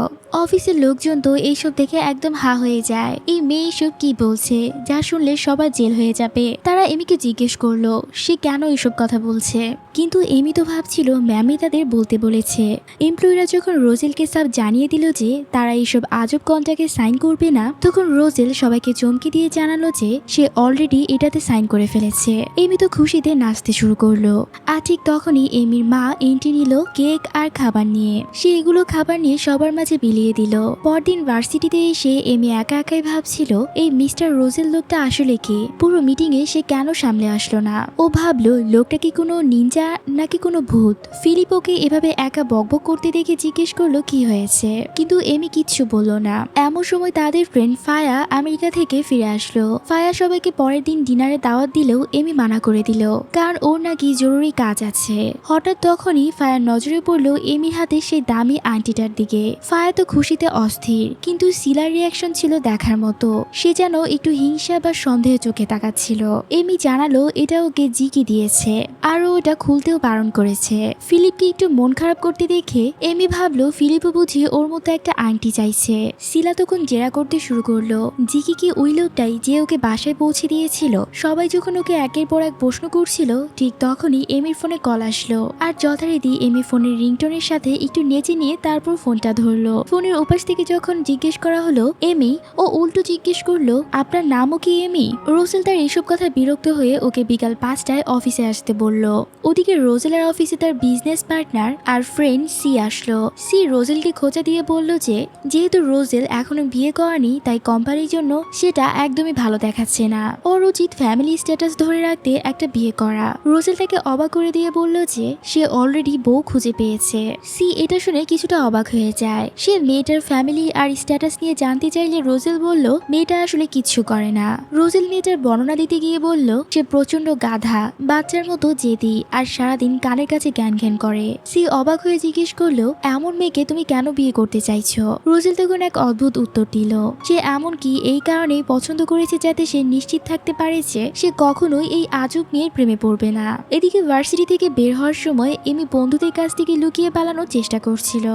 S1: অফিসের লোকজন তো এইসব দেখে একদম হা হয়ে যায়। এই মেয়ে এসব কি বলছে, যা শুনলে সবার জেল হয়ে যাবে। তারা এমিকে জিজ্ঞেস করলো সে কেন এসব কথা বলছে, কিন্তু এমি তো ভাবছিল ম্যামই তাদের বলতে বলেছে। এমপ্লয়িরা যখন রোজেলকে সব জানিয়ে দিল যে তারা এইসব আজব কন্ট্রাক্টে সাইন করবে না, তখন রোজেল সবাইকে চমকে দিয়ে জানালো যে সে অলরেডি এটাতে সাইন করে ফেলেছে। এমি তো খুশিতে নাচতে শুরু করলো। আর ঠিক তখনই এমির মা এন্ট্রি নিল কেক আর খাবার নিয়ে। সে এগুলো খাবার নিয়ে সবার মাঝে বিলিয়ে দিল। পরদিন ভার্সিটিতে এসে এমি একা একাই ভাবছিল এই মিস্টার রোজেল লোকটা আসলে কে, পুরো মিটিং এ সে কেন সামলে আসলো না। ও ভাবলো লোকটা কি কোনো নিনজা নাকি কোনো ভূত। ফিলিপ ওকে এভাবে একা বকবক করতে দেখে জিজ্ঞেস করলো কি হয়েছে, কিন্তু এমি কিচ্ছু বললো না। এমন সময় তাদের ফ্রেন্ড ফায়া আমেরিকা থেকে ফিরে আসলো। ফায়া সবাইকে পরের দিন ডিনারে দাওয়াত দিলেও এমি মানা করে দিল, কারণ ওর নাকি জরুরি কাজ আছে। হঠাৎ তখনই ফায়ার নজরে পড়লো এমির হাতে সেই দামি আংটিটার দিকে। ফায়া তো খুশিতে অস্থির, কিন্তু শিলার রিয়াকশন ছিল দেখার মতো। সে যেন একটু হিংসা বা সন্দেহ চোখে তাকাচ্ছিল। এমি জানালো এটা ওকে জিকি দিয়েছে, আর ও এটা খুলতেও বারণ করেছে। ফিলিপকে একটু মন খারাপ করতে দেখে এমি ভাবলো ফিলিপও বুঝি ওর মতো একটা আংটি চাইছে। শিলা তখন জেরা করতে শুরু করলো জিকি কি ওই লোকটাই যে ওকে বাসায় পৌঁছে দিয়েছিল। সবাই যখন ওকে একের পর এক প্রশ্ন করছিল, ঠিক তখনই এমির ফোনে কল আসলো। আর যথারীতি এমি ফোনের রিংটোনের সাথে একটু নেচে নিয়ে তারপর ফোনটা ধরলো। ফোনের ওপাশ থেকে যখন জিজ্ঞেস করা হলো এমি ও উল্টো জিজ্ঞেস করলো, আপনার নামও কি এমি? রোজেল তার এসব কথা বিরক্ত হয়ে ওকে বিকাল 5টায় অফিসে আসতে বলল। ওদিকে রোজেলের অফিসে তার বিজনেস পার্টনার আর ফ্রেন্ড সি আসলো। সি রোজেলকে খোঁচা দিয়ে বলল যে যেহেতু রোজেল এখনো বিয়ে করেনি তাই কোম্পানির জন্য সেটা একদমই ভালো দেখাচ্ছে না, ওর উচিত ফ্যামিলি স্ট্যাটাস ধরে রাখতে একটা বিয়ে করা। রোজেল তাকে অবাক করে দিয়ে বলল যে সে অলরেডি বউ খুঁজে পেয়েছে। সি এটা শুনে কিছুটা অবাক হয়ে যায়। সে মেয়েটার ফ্যামিলি আর স্ট্যাটাস নিয়ে জানতে চাইলে রোজেল বলল মেয়েটা আসলে কিচ্ছু করে না। রোজেল মেয়েটার বর্ণনা দিতে গিয়ে বলল সে প্রচন্ড গাধা, বাচ্চার মতো জেদি আর সারাদিন কানের কাছে জ্ঞান জ্ঞান করে। সি অবাক হয়ে জিজ্ঞেস করলো, এমন মেয়েকে তুমি কেন বিয়ে করতে চাইছো? রোজেল তখন এক অদ্ভুত উত্তর দিল। সে এমনকি এই কারণেই পছন্দ করেছে যাতে সে নিশ্চিত থাকতে পারে যে সে কখনোই এই আজব মেয়ের প্রেমে পড়বে না। এদিকে ভার্সিটি থেকে বের হওয়ার সময় এমি বন্ধুদের কাছ থেকে লুকিয়ে পালানোর চেষ্টা করছিল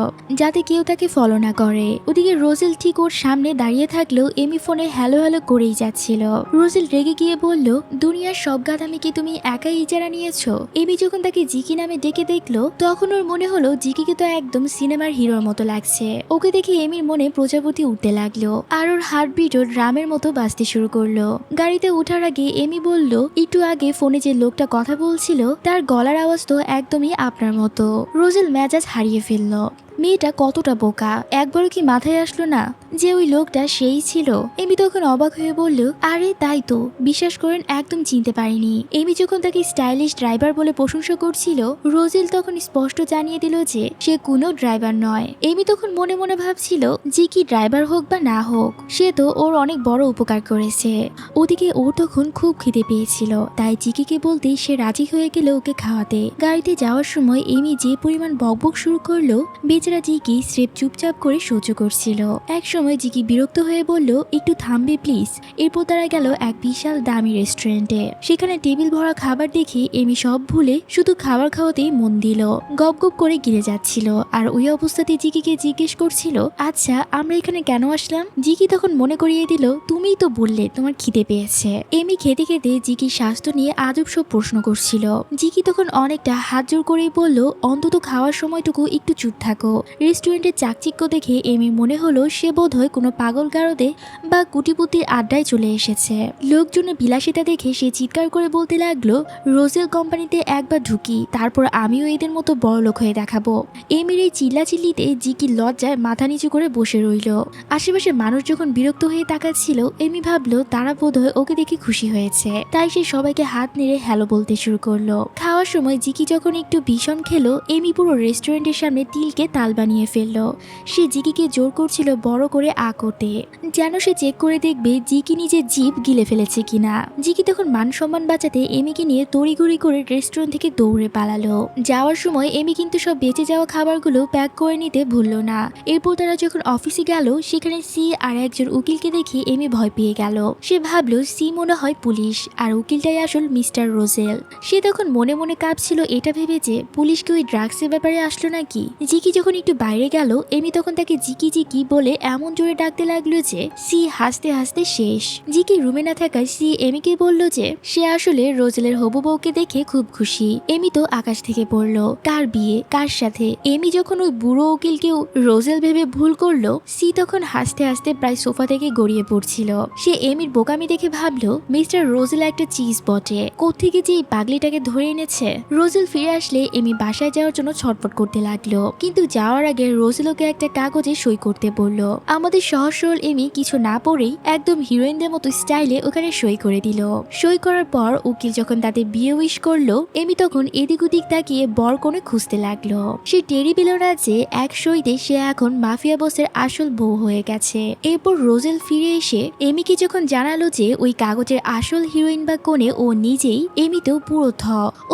S1: যাতে কেউ তাকে ফলো না করে। ওদিকে রোজেল ঠিক ওর সামনে দাঁড়িয়ে থাকলেও এমি ফোনে হ্যালো হ্যালো করেই যাচ্ছিল। রোজেল রেগে গিয়ে বলল, দুনিয়ার সব গাধামি কি তুমি একাই ইজারা নিয়েছো? এমি যখন তাকে জিকি নামে ডেকে দেখলো তখন ওর মনে হলো জিকিকে তো একদম সিনেমার হিরোর মতো লাগছে। ওকে দেখে এমির মনে প্রজাপতি উঠতে লাগলো আর ওর হার্টবিটও ড্রামের মতো বাজতে শুরু করলো। গাড়িতে ওঠার আগে এমি বলল, একটু আগে ফোনে যে লোকটা কথা বলছিল তার গলার আওয়াজ তো একদমই আপনার মতো। রোজেল মেজাজ হারিয়ে ফেলল। মেয়েটা কতটা বোকা, একবারও কি মাথায় আসলো না যে ওই লোকটা সেই ছিল? এমি তখন অবাক হয়ে বলল, আরে তাই তো, বিশ্বাস করেন একদম চিনতে পারিনি। এমি যখন তাকে স্টাইলিশ ড্রাইভার বলে প্রশংসা করছিল রোজেল তখন স্পষ্ট জানিয়ে দিল যে সে কোনো ড্রাইভার নয়। এমি তখন মনে মনে ভাবছিল যে কি ড্রাইভার হোক বা না হোক সে তো ওর অনেক বড় উপকার করেছে। ওদিকে ওর তখন খুব খিদে পেয়েছিল, তাই জিকিকে বলতে সে রাজি হয়ে গেল ওকে খাওয়াতে। গাড়িতে যাওয়ার সময় এমি যে পরিমাণ বকবক শুরু করলো বেচারা জিকি স্রেফ চুপচাপ করে সহ্য করছিল। এক সময় জিকি বিরক্ত হয়ে বলল, একটু থামবে প্লিজ। এরপর তারা গেল এক বিশাল দামি রেস্টুরেন্টে। সেখানে টেবিল ভরা খাবার দেখে এমি সব ভুলে শুধু খাবার খাওয়াতেই মন দিল। গপ গপ করে গিলে যাচ্ছিল আর ওই অবস্থাতে জিকিকে জিজ্ঞেস করছিল, আচ্ছা আমরা এখানে কেন আসলাম? জিকি তখন মনে করিয়ে দিল, তুমিই তো বললে তোমার খিদে পেয়েছে। এমি খেতে খেতে জিকির স্বাস্থ্য নিয়ে আজব সব প্রশ্ন করছিল। জিকি তখন অনেকটা হাত জোর করেই বলল, অন্তত খাওয়ার সময়টুকু একটু চুপ থাকো। রেস্টুরেন্টের চাকচিক্য দেখে এমি মনে হলো সে বোধহয় কোনো পাগল গারদে বা কুটিপুতির আড্ডায় চলে এসেছে। লোকজনের বিলাসিতা দেখে সে চিৎকার করে বলতে লাগলো, রোজেল কোম্পানিতে একবার ঢুকি তারপর আমিও এদের মতো বড়লোক হয়ে দেখাবো। এমির এই চিল্লাচিল্লিতে জিকি লজ্জায় মাথা নিচু করে বসে রইল। আশেপাশে মানুষ যখন বিরক্ত হয়ে তাকাচ্ছিল এমি ভাবলো তারা বোধহয় ওকে দেখে খুশি হয়েছে, তাই সে সবাইকে হাত নেড়ে হ্যালো বলতে শুরু করলো। খাওয়ার সময় জিকি যখন একটু ভীষণ খেলো এমি পুরো রেস্টুরেন্টের সামনে তিলকে তাল বানিয়ে ফেললো। সে জিকিকে জোর করছিল বড় করে আ করতে, যেন সে চেক করে দেখবে জিকি নিজের জিভ গিলে ফেলেছে কিনা। জিকি তখন মান সম্মান বাঁচাতে এমিকে নিয়ে তড়িঘড়ি করে রেস্টুরেন্ট থেকে দৌড়ে পালালো। যাওয়ার সময় এমি কিন্তু সব বেঁচে যাওয়া খাবারগুলো প্যাক করে নিতে ভুললো না। এরপর তারা যখন অফিসে গেল সেখানে সি আর একজন উকিলকে দেখে এমি ভয় পেয়ে গেল। সে ভাবলো সি মনে হয় পুলিশ আর উকিলটাই আসল মিস্টার রোজেল। সে তখন মনে মনে কাঁপছিল এটা ভেবে যে পুলিশ কি ওই ড্রাগসের ব্যাপারে আসলো নাকি। জিকি যখন একটু বাইরে গেল এমি তখন তাকে জিকি জিকি বলে এমন জোরে ডাকতে লাগলো যে সি হাসতে হাসতে শেষ। জিকি রুমে না থাকায় সি এমিকে বলল যে সে আসলে রোজেলের হবু বউকে দেখে খুব খুশি। এমি তো আকাশ থেকে পড়লো, কার বিয়ে কার সাথে? এমি যখন ওই বুড়ো উকিলকেও রোজেল ভেবে ভুল করলো সি তখন হাসতে হাসতে প্রায় সোফা থেকে গড়িয়ে পড়ছিল। সে এমির বোকামি দেখে ভাবলো মিস্টার রোজেল একটা চিজ বটে, কোত্থেকে যে এই পাগলিটাকে ধরে এনেছে। রোজেল ফিরে আসলে এমি বাসায় যাওয়ার জন্য ছটফট করতে লাগলো, কিন্তু যাওয়ার আগে রোজেল ওকে একটা কাগজে সই করতে বললো। আমাদের সহজ সরল এমি কিছু না পড়েই একদম হিরোইনদের মতো স্টাইলে ওখানে সই করে দিল। সই করার পর উকিল যখন তাদের বিয়ে উইশ করলো এমি তখন এদিক ওদিক তাকিয়ে বর কোণে খুঁজতে লাগলো। সে টেরি পেল না যে এক সইতে সে এখন মাফিয়া বসের আসল বউ হয়ে গেছে। এরপর রোজেল ফিরে এসে এমিকে যখন জানালো যে ওই কাগজের আসল হিরোইন বা কোণে ও নিজেই, এমি তো পুরো থ।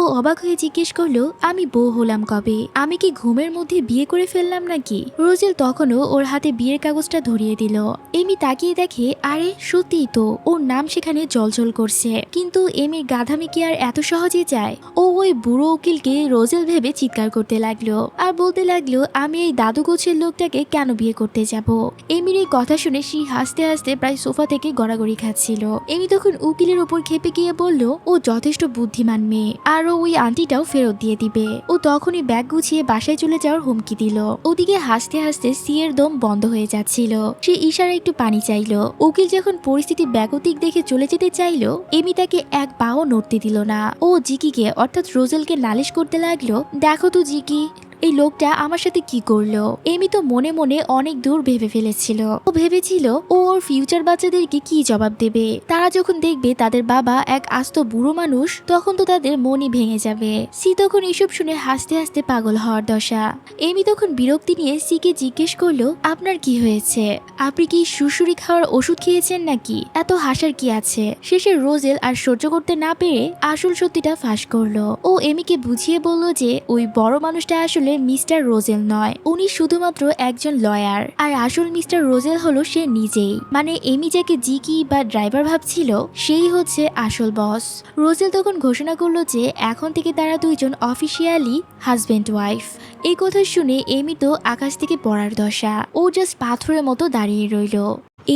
S1: ও অবাক হয়ে জিজ্ঞেস করলো, আমি বউ হলাম কবে? আমি কি ঘুমের মধ্যে বিয়ে করে ফেললাম নাকি? রোজেল তখনও ওর হাতে বিয়ের কাগজটা ধরিয়ে দিল। এমি তাকিয়ে দেখে আরে সত্যিই তো ওর নাম সেখানে জলজল করছে। কিন্তু এমির গাধামি কি আর এত সহজে যায়? ও ওই বুড়ো উকিলকে রোজেল ভেবে চিৎকার করতে লাগলো আর বলতে লাগলো আমি এই দাদু গোছের লোকটাকে কেন বিয়ে করতে যাব। এমির এই কথা শুনে সে হাসতে হাসতে প্রায় সোফা থেকে গড়াগড়ি খাচ্ছিল। এমি তখন উকিলের উপর খেপে গিয়ে বলল ও যথেষ্ট বুদ্ধিমান মেয়ে আর ওই আন্টিটাও ফেরত দিয়ে দিবে। ও তখনই ব্যাগ গুছিয়ে বাসায় চলে যাওয়ার হুমকি দিল। ওদিকে হাসতে হাসতে সি এর দম বন্ধ হয়ে যাচ্ছিল। ছিল। সে ইশারা একটু পানি চাইলো। উকিল যখন পরিস্থিতি বেগতিক দেখে চলে যেতে চাইলো, এমি তাকে এক পাও নড়তে দিল না। ও জিকিকে অর্থাৎ রোজেলকে নালিশ করতে লাগলো, দেখো তো জিকি, এই লোকটা আমার সাথে কি করলো। এমি তো মনে মনে অনেক দূর ভেবে ফেলেছিল। ও ভেবেছিল ও ওর ফিউচার বাচ্চাদেরকে কি জবাব দেবে। তারা যখন দেখবে তাদের বাবা এক আস্ত বুড়ো মানুষ, তখন তো তাদের মনই ভেঙে যাবে। সি তখন এসব শুনে হাসতে হাসতে পাগল হওয়ার দশা। এমি তখন বিরক্তি নিয়ে সিকে জিজ্ঞেস করলো, আপনার কি হয়েছে? আপনি কি সুড়সুড়ি খাওয়ার ওষুধ খেয়েছেন নাকি? এত হাসার কি আছে? শেষে রোজেল আর সহ্য করতে না পেরে আসল সত্যিটা ফাঁস করলো। ও এমিকে বুঝিয়ে বলল যে ওই বড় মানুষটা আসলে মিস্টার রোজেল নয়, উনি শুধুমাত্র একজন লয়ার, আর আসল মিস্টার রোজেল হলো সে নিজেই। মানে এমি যাকে জিকি বা ড্রাইভার ভাবছিল সেই হচ্ছে আসল বস। রোজেল তখন ঘোষণা করলো যে এখন থেকে তারা দুইজন অফিসিয়ালি হাজবেন্ড ওয়াইফ। এই কথা শুনে এমি তো আকাশ থেকে পড়ার দশা। ও জাস্ট পাথরের মতো দাঁড়িয়ে রইল।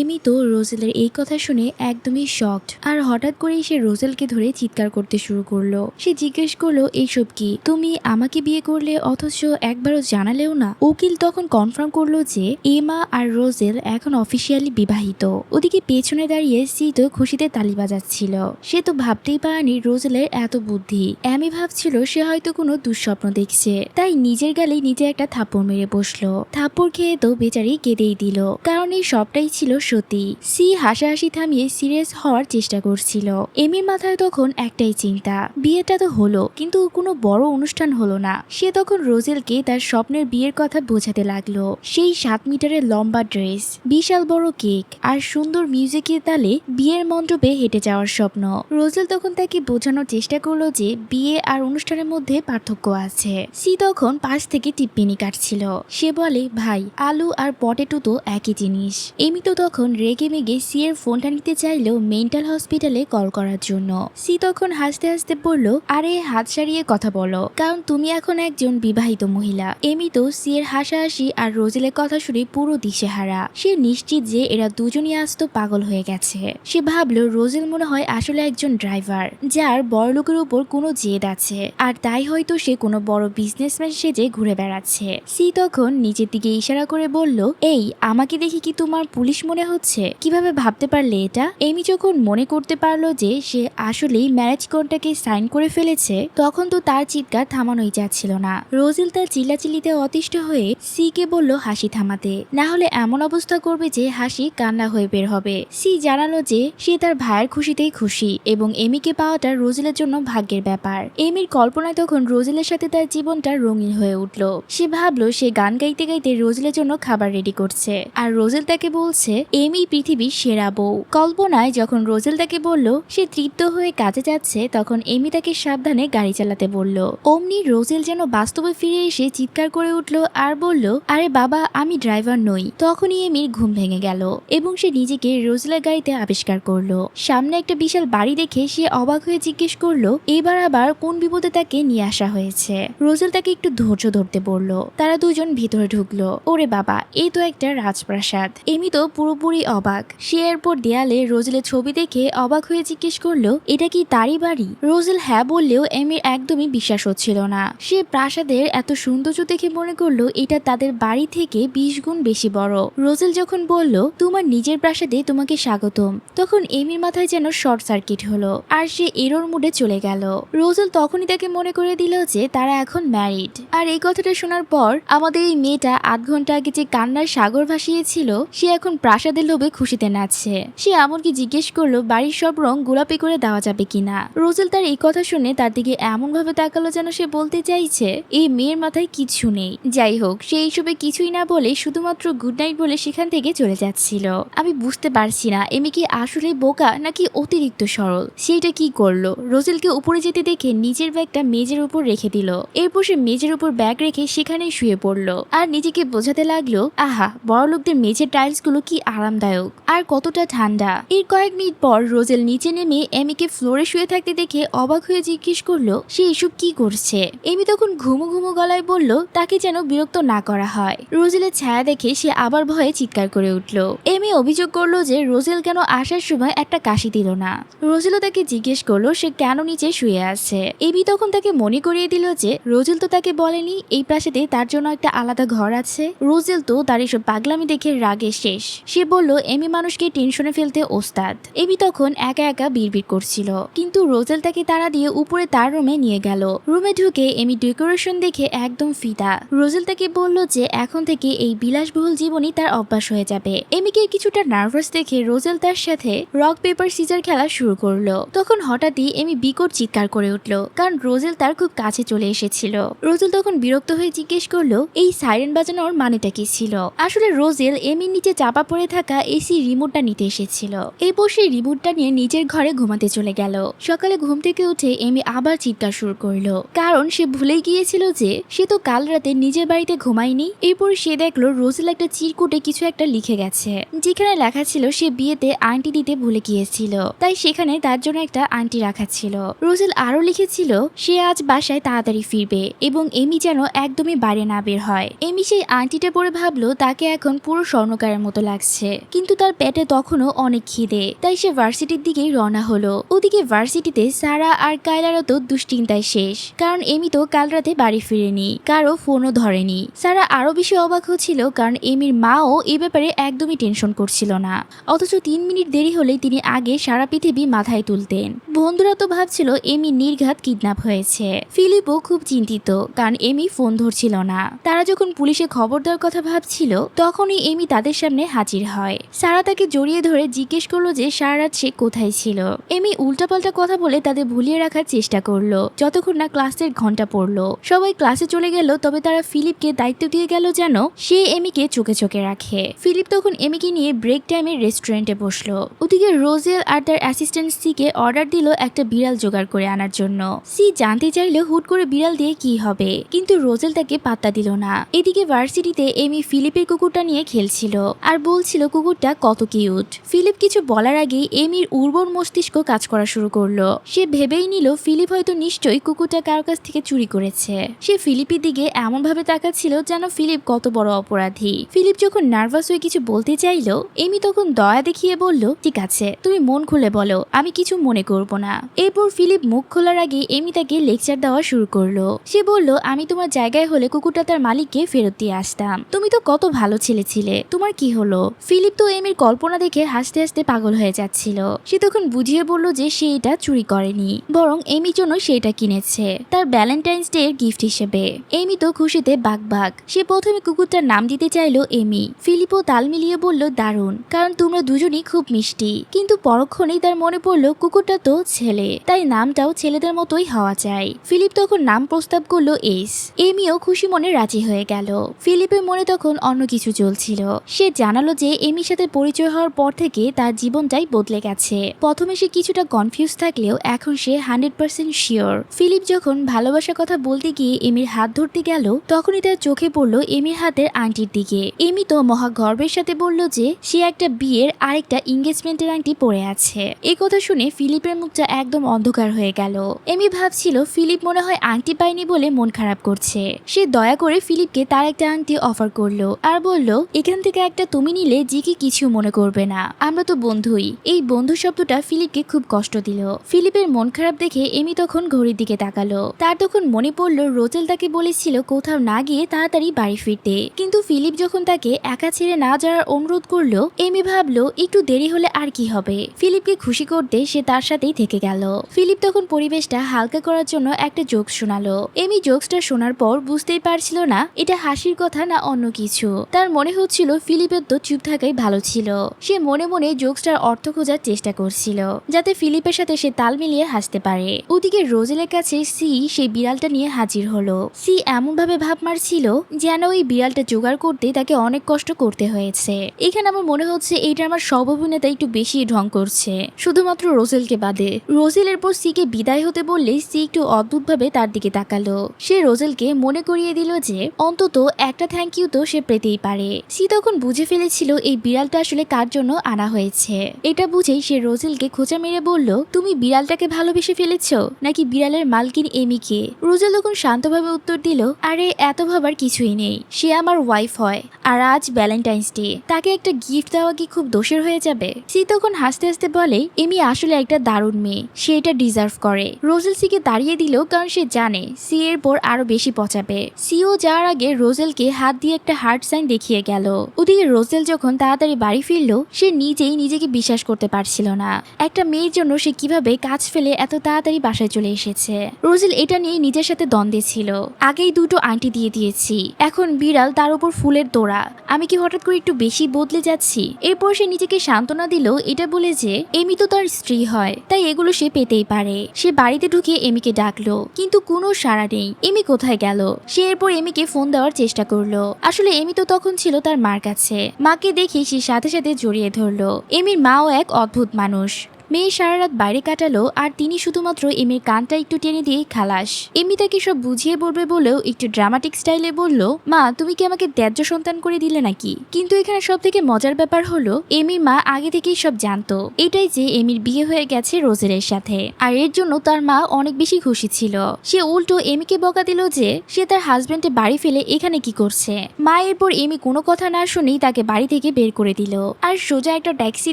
S1: এমি তো রোজেলের এই কথা শুনে একদমই শকড, আর হঠাৎ করেই সে রোজেলকে ধরে চিৎকার করতে শুরু করলো। সে জিজ্ঞেস করলো, এইসব কি? তুমি আমাকে বিয়ে করলে অথচ একবারও জানালেও না। উকিল তখন কনফার্ম করলো যে এমা আর রোজেল এখন অফিসিয়ালি বিবাহিত। ওদিকে পেছনে দাঁড়িয়ে সি তো খুশিতে তালি বাজাচ্ছিল। সে তো ভাবতেই পারেনি রোজেলের এত বুদ্ধি। এমি ভাবছিল সে হয়তো কোনো দুঃস্বপ্ন দেখছে, তাই নিজের গালে নিজে একটা থাপ্পড় মেরে বসলো। থাপ্পড় খেয়ে তো বেচারি কেঁদেই দিল, কারণ এই সবটাই ছিল সত্যি। সি হাসাহাসি থামিয়ে সিরিয়াস হওয়ার চেষ্টা করছিল। এমির মাথায় তখন একটাই চিন্তা, বিয়েটা তো হলো কিন্তু কোনো বড় অনুষ্ঠান হলো না। সে তখন রোজেলকে তার স্বপ্নের বিয়ের কথা বোঝাতে লাগলো। সেই 7 মিটারের লম্বা ড্রেস, বিশাল বড় কেক আর সুন্দর মিউজিকের তালে বিয়ের মণ্ডপে হেঁটে যাওয়ার স্বপ্ন। রোজেল তখন তাকে বোঝানোর চেষ্টা করলো যে বিয়ে আর অনুষ্ঠানের মধ্যে পার্থক্য আছে। সি তখন পাশ থেকে টিপ্পিনি কাটছিল। সে বলে, ভাই, আলু আর পটেটো তো একই জিনিস। এমি তো তখন রেগে মেগে সি এর ফোনটা নিতে চাইলেও মেন্টাল হসপিটালে কল করার জন্য। সি তখন হাসতে হাসতে বলল, আরে হাত সারিয়ে কথা বলো, কারণ তুমি এখন একজন বিবাহিত মহিলা। এমি তো সি এর হাসাহাসি আর রোজেলের কথা শুনে পুরো দিশেহারা। সে নিশ্চিত যে এরা দুজনই আজ তো পাগল হয়ে গেছে। সে ভাবলো রোজেল মনে হয় আসলে একজন ড্রাইভার, যার বড় লোকের উপর কোনো জেদ আছে, আর তাই হয়তো সে কোনো বড় বিজনেসম্যান সেজে ঘুরে বেড়াচ্ছে। সি তখন নিচের দিকে ইশারা করে বলল, এই, আমাকে দেখি কি তোমার পুলিশ মনে হচ্ছে? কিভাবে ভাবতে পারলে এটা? এমি যখন মনে করতে পারলো যে সে আসলেই ম্যারেজ কন্ট্রাক্টে সাইন করে ফেলেছে, তখন তো তার চিৎকার থামানোই যাচ্ছিল না। রোজেল তার চিল্লাচিল্লিতে অতিষ্ঠ হয়ে সি কে বলল হাসি থামাতে, না হলে এমন অবস্থা করবে যে হাসি কান্না হয়ে বের হবে। সি জানালো যে সে তার ভাইয়ের খুশিতেই খুশি এবং এমিকে পাওয়াটা রোজেলের জন্য ভাগ্যের ব্যাপার। এমির কল্পনায় তখন রোজেলের সাথে তার জীবনটা রঙিন হয়ে উঠল। সে ভাবলো সে গান গাইতে গাইতে রোজেলের জন্য খাবার রেডি করছে, আর রোজেল তাকে বলছে এমি পৃথিবীর সেরা বউ। কল্পনায় যখন রোজেল তাকে বলল সে তৃপ্ত হয়ে কাজে যাচ্ছে, তখন এমি তাকে সাবধানে গাড়ি চালাতে বলল। অমনি রোজেল যেন বাস্তবে ফিরে এসে চিৎকার করে উঠল আর বলল, আরে বাবা, আমি ড্রাইভার নই। তখনই এমির ঘুম ভেঙে গেল এবং সে নিজেকে রোজেলের গাড়িতে আবিষ্কার করলো। সামনে একটা বিশাল বাড়ি দেখে সে অবাক হয়ে জিজ্ঞেস করলো এবার আবার কোন বিপদে তাকে নিয়ে আসা হয়েছে। রোজেল তাকে একটু ধৈর্য ধরতে বলল। তারা দুজন ভিতরে ঢুকলো। ওরে বাবা, এই তো একটা রাজপ্রাসাদ। এমি তো পুরোপুরি অবাক। সে এরপর দেয়ালে রোজেলের ছবি দেখে অবাক হয়ে জিজ্ঞেস করলো, এটা কি তারই বাড়ি? রোজেল হ্যাঁ বললেও এমির একদমই বিশ্বাস হচ্ছিল না। সে প্রাসাদের এত সৌন্দর্য দেখে মনে করলো এটা তাদের বাড়ি থেকে 20 গুণ বেশি বড়। রোজেল যখন বলল, তোমার নিজের প্রাসাদে তোমাকে স্বাগতম, তখন এমির মাথায় যেন শর্ট সার্কিট হলো আর সে এরর মুডে চলে গেল। রোজেল তখনই তাকে মনে করে দিল যে তারা এখন ম্যারিড। আর এই কথাটা শোনার পর আমাদের এই মেয়েটা 8 ঘন্টা আগে যে কান্নার সাগর ভাসিয়েছিল, সে এখন প্রাসাদের লোভে খুশিতে নাচছে। সে এমনকি জিজ্ঞেস করলো বাড়ির সব রং গোলাপি করে দেওয়া যাবে কিনা। রোজেল তার এই কথা শুনে তার দিকে এমন ভাবে তাকালো যেন সে বলতে চাইছে এই মেয়ের মাথায় কিছু নেই। যাই হোক, সে এইসবে কিছুই না বলে শুধুমাত্র গুড নাইট বলে সেখান থেকে চলে যাচ্ছিল। আমি বুঝতে পারছি না এমি কি আসলে বোকা নাকি অতিরিক্ত সরল। সেটা কি করলো, রোজেলকে উপরে যেতে দেখে নিজের ব্যাগটা মেজের উপর রেখে দিল। এরপর সে মেজের উপর ব্যাগ রেখে সেখানেই শুয়ে পড়লো আর নিজেকে বোঝাতে লাগলো, আহা, বড়লোকদের মেঝের টাইলস গুলো কি আরামদায়ক আর কতটা ঠান্ডা। এর কয়েক মিনিট পর রোজেল নিচে নেমে এমিকে ফ্লোরে শুয়ে থাকতে দেখে অবাক হয়ে জিজ্ঞেস করলো সে এসব কি করছে। এমি তখন ঘুমো ঘুমো গলায় বলল তাকে যেন বিরক্ত না করা হয়। রোজেলের ছায়া দেখে সে আবার ভয়ে চিৎকার করে উঠল। এমি অভিযোগ করলো যে রোজেল কেন আসার সময় একটা কাশি দিল না। রোজেলও তাকে জিজ্ঞেস করলো সে কেন নিচে শুয়ে আছে। এমি তখন তাকে মনে করিয়ে দিল যে রোজেল তো তাকে বলেনি এই প্রাসাদে তার জন্য একটা আলাদা ঘর আছে। রোজেল তো তার এসব পাগলামি দেখে রাগে শেষ। সে বলল এমি মানুষকে টেনশনে ফেলতে ওস্তাদ। এমি তখন একা একা বিড়বিড় করছিল, কিন্তু রোজেল তাকে তাড়া দিয়ে উপরে তার রুমে নিয়ে গেল। রুমে ঢুকে এমি ডেকোরেশন দেখে একদম ফিদা। রোজেল তাকে বলল যে এখন থেকে এই বিলাসবহুল জীবনই তার অভ্যাস হয়ে যাবে। এমিকে কিছুটা নার্ভাস দেখে রোজেল তার সাথে রক পেপার সিজার খেলা শুরু করলো। তখন হঠাৎই এমি বিকট চিৎকার করে উঠল, কারণ রোজেল তার খুব কাছে চলে এসেছিল। রোজেল তখন বিরক্ত হয়ে জিজ্ঞেস করলো এই সাইরেন বাজানোর মানেটা কি ছিল। আসলে রোজেল এমির নিচে চাপা পড়ে থাকা এসি রিমোটটা নিতে এসেছিল। এরপর সেই রিমোটটা নিয়ে নিজের ঘরে ঘুমাতে চলে গেল। সকালে ঘুম থেকে উঠে এমি আবার চিৎকার শুরু করলো, কারণ সে ভুলে গিয়েছিল যে সে তো কাল রাতে নিজের বাড়িতে ঘুমায়নি। এরপর সে দেখলো রোজেল একটা চিরকুটে কিছু একটা লিখে গেছে, যেখানে লেখা ছিল সে বিয়েতে আংটি দিতে ভুলে গিয়েছিল, তাই সেখানে তার জন্য একটা আংটি রাখা ছিল। রোজেল আরো লিখেছিল সে আজ বাসায় তাড়াতাড়ি ফিরবে এবং এমি যেন একদমই বাইরে না বের হয়। এমি সেই আংটিটা পরে ভাবলো তাকে এখন পুরো স্বর্ণকারের মতো লাগছে, কিন্তু তার পেটে তখনও অনেক খিদে, তাই সে ভার্সিটির দিকেই রওনা হলো। ওদিকে ভার্সিটিতে সারা আর কায়লারও তো দুশ্চিন্তায় শেষ, কারণ এমি তো কাল রাতে বাড়ি ফিরেনি, কারো ফোনও ধরেনি। সারা আরো বেশি অবাক হচ্ছিল, কারণ এমির মাও এই ব্যাপারে একদমই টেনশন করছিল না, অথচ 3 মিনিট দেরি হলেই তিনি আগে সারা পৃথিবী মাথায় তুলতেন। বন্ধুরা তো ভাবছিল এমি নির্ঘাত কিডন্যাপ হয়েছে। ফিলিপও খুব চিন্তিত, কারণ এমি ফোন ধরছিল না। তারা যখন পুলিশে খবর দেওয়ার কথা ভাবছিল তখনই এমি তাদের সামনে হাজির হয়। সারা তাকে জড়িয়ে ধরে জিজ্ঞেস করলো যে সারা রাত সে কোথায় ছিল। এমি উল্টাপাল্টা কথা বলে তাদের ভুলিয়ে রাখার চেষ্টা করলো যতক্ষণ না ক্লাসের ঘন্টা পড়লো। সবাই ক্লাসে চলে গেল, তবে তারা ফিলিপকে দায়িত্ব দিয়ে গেল যেন সে এমিকে চোখে চোখে রাখে। ফিলিপ তখন এমিকে নিয়ে ব্রেক টাইমে রেস্টুরেন্টে বসলো। ওদিকে রোজেল আর তার অ্যাসিস্ট্যান্ট সিকে অর্ডার দিল একটা বিড়াল জোগাড় করে আনার জন্য। সি জানতে চাইলে হুট করে বিড়াল দিয়ে কি হবে, কিন্তু রোজেল তাকে পাত্তা দিল না। এদিকে ভার্সিটিতে এমি ফিলিপের কুকুরটা নিয়ে খেলছিল আর বলছিল কুকুরটা কত কিউট। ফিলিপ কিছু বলার আগেই এমির উর্বর মস্তিষ্ক কাজ করা শুরু করলো। সে ভেবেই নিল ফিলিপ হয়তো নিশ্চয়ই কুকুরটা কারো কাছ থেকে চুরি করেছে। সে ফিলিপের দিকে এমন ভাবে তাকাচ্ছিল যেন ফিলিপ কত বড় অপরাধী। ফিলিপ যখন নার্ভাস হয়ে কিছু বলতে চাইলো এমি তখন দয়া দেখিয়ে বলল ঠিক আছে তুমি মন খুলে বলো, আমি কিছু মনে করব না। এরপর ফিলিপ মুখ খোলার আগে এমি তাকে লেকচার দেওয়া শুরু করলো। সে বলল আমি তোমার জায়গায় হলে কুকুরটা তার মালিককে ফেরত দিয়ে আসতাম। তুমি তো কত ভালো ছেলে ছিলে, তোমার কি হলো। ফিলিপ তো এমির কল্পনা দেখে হাসতে হাসতে পাগল হয়ে যাচ্ছিল। সে তখন বুঝিয়ে বলল যে সে এটা চুরি করেনি, বরং এমির জন্য সে এটা কিনেছে তার ভ্যালেন্টাইন্স ডে এর গিফট হিসেবে। এমি তো খুশিতে বাগ। সে প্রথমে কুকুরটার নাম দিতে চাইলো এমি। ফিলিপও তাল মিলিয়ে বলল দারুণ, কারণ তোমরা দুজনই খুব মিষ্টি। কিন্তু পরক্ষণেই তার মনে পড়লো কুকুরটা তো ছেলে, তাই নামটাও ছেলেদের মতোই হওয়া চাই। ফিলিপ তখন নাম প্রস্তাব করলো এস। এমিও খুশি মনে রাজি হয়ে গেল। ফিলিপের মনে তখন অন্য কিছু চলছিল। সে জানালো যে এমির সাথে পরিচয় হওয়ার পর থেকে তার জীবনটাই বদলে গেছে। প্রথমে সে কিছুটা কনফিউজ থাকলেও এখন সে 100% শিওর। ফিলিপ যখন ভালোবাসার কথা বলতে গিয়ে এমির হাত ধরতে গেল তখনই তার চোখে পড়লো এমির হাতের আংটির দিকে। এমি তো মহা গর্বের সাথে বলল যে সে একটা বিয়ের আরেকটা এঙ্গেজমেন্টের আংটি পরে আছে। এই কথা শুনে ফিলিপের মুখটা একদম অন্ধকার হয়ে গেল। এমি ভাবছিল ফিলিপ মনে হয় আংটি পায়নি বলে মন খারাপ করছে। সে দয়া করে ফিলিপকে তার একটা আংটি অফার করলো আর বলল এখান থেকে একটা তুমি নিলে জিকি কিছু মনে করবে না, আমরা তো বন্ধুই। এই বন্ধু শব্দটা ফিলিপকে খুব কষ্ট দিল। ফিলিপের মন খারাপ দেখে এমি তখন ঘড়ির দিকে তাকালো। তার তখন মনে পড়লো রোজেল তাকে বলেছিল কোথাও না গিয়ে তাড়াতাড়ি বাড়ি ফিরতে, কিন্তু ফিলিপ যখন তাকে একা ছেড়ে না যাওয়ার অনুরোধ করলো এমি ভাবলো একটু দেরি হলে আর কি হবে। ফিলিপকে খুশি করতে সে তার সাথেই থেকে গেল। ফিলিপ তখন পরিবেশটা হালকা করার জন্য একটা জোকস শোনালো। এমি জোকসটা শোনার পর বুঝতেই পারছিল না এটা হাসির কথা না অন্য কিছু। তার মনে হচ্ছিল ফিলিপের তো চুপ থাকাই ভালো ছিল। সে মনে মনে জোকসটার অর্থ খোঁজার চেষ্টা করছিল যাতে ফিলিপের সাথে সে তাল মিলিয়ে হাসতে পারে। ওদিকে রোজেলের কাছে সি সেই বিড়ালটা নিয়ে হাজির হলো। সি এমন ভাবে ভাব মারছিল যেন ওই বিড়ালটা জোগাড় করতে তাকে অনেক কষ্ট করতে হয়েছে। এখানে আমার মনে হচ্ছে এইটা আমার সব অভিনেতা একটু বেশি ঢং করছে, শুধুমাত্র রোজেলকে বাদে। রোজেল এরপর সিকে বিদায় হতে বললে সি একটু অদ্ভুত ভাবে তার দিকে তাকালো। সে রোজেলকে মনে করিয়ে দিল যে অন্তত একটা থ্যাংক ইউ তো সে পেতেই পারে। সি তখন বুঝে ফেলেছিল এই বিড়ালটা আসলে কার জন্য আনা হয়েছে। এটা বুঝেই সে রোজেলকে খোঁচা মেরে বলল, তুমি বিড়ালটাকে ভালোবেসে ফেলেছ নাকি বিড়ালের মালকিন এমিকে? রোজেল তখন শান্তভাবে উত্তর দিল, আরে এত ভাবার কিছুই নেই, সে আমার ওয়াইফ হয় আর আজ ভ্যালেন্টাইন্স ডে, তাকে একটা গিফট দেওয়া কি খুব দোষের হয়ে যাবে? সি তখন হাসতে হাসতে বলে, এমি আসলে একটা দারুণ মেয়ে, সে এটা ডিজার্ভ করে। রোজেল সিকে দাঁড়িয়ে দিল কারণ সে জানে সি এর পর আরো বেশি পচাবে। সিও যাওয়ার আগে রোজেলকে হাত দিয়ে একটা হার্ট সাইন দেখিয়ে গেল। ওদিকে রোজেল যখন তাড়াতাড়ি বাড়ি ফিরল, সে নিজেই নিজেকে বিশ্বাস করতে পারছিল না একটা মেয়ের জন্য সে কিভাবে কাজ ফেলে এত তাড়াতাড়ি বাসায় চলে এসেছে। রোজেল এটা নিয়ে নিজের সাথে দ্বন্দ্বে ছিল। আগেই দুটো আংটি দিয়ে দিয়েছি, এখন বিড়াল, তার উপর ফুলের তোড়া, আমি কি হঠাৎ করে একটু বেশি বদলে যাচ্ছি? এরপর সে নিজেকে সান্ত্বনা দিল এটা বলে যে এমি তো তার স্ত্রী হয়, তাই এগুলো সে পেতেই পারে। সে বাড়িতে ঢুকে এমিকে ডাকলো, কিন্তু কোনো সাড়া নেই। এমি কোথায় গেল? সে এরপর এমিকে ফোন দেওয়ার চেষ্টা করলো। আসলে এমি তো তখন ছিল তার মার কাছে। মাকে দেখে সে সাথে সাথে জড়িয়ে ধরলো। এমির মাও এক অদ্ভুত মানুষ। মেয়ে সারা রাত বাইরে কাটালো আর তিনি শুধুমাত্র এমির কানটা একটু টেনে দিয়ে খালাস। এমি তাকে সব বুঝিয়ে বলবে বলেও একটু ড্রামাটিক স্টাইলে বলল, মা তুমি কি আমাকে ত্যায্য সন্তান করে দিলে নাকি? কিন্তু এখানে সব থেকে মজার ব্যাপার হলো এমির মা আগে থেকেই সব জানতো এটাই যে এমির বিয়ে হয়ে গেছে রোজেলের সাথে, আর এর জন্য তার মা অনেক বেশি খুশি ছিল। সে উল্টো এমিকে বকা দিল যে সে তার হাজবেন্ডে বাড়ি ফেলে এখানে কি করছে। মা এরপর এমি কোনো কথা না শুনেই তাকে বাড়ি থেকে বের করে দিল আর সোজা একটা ট্যাক্সি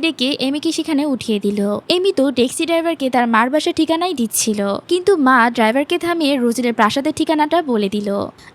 S1: ডেকে এমিকে সেখানে উঠিয়ে দিল। এমি তো ট্যাক্সি ড্রাইভারকে তার মার বাসার ঠিকানাই দিচ্ছিল, কিন্তু মা ড্রাইভারকে থামিয়ে রোজেলের প্রাসাদের ঠিকানাটা বলে দিল।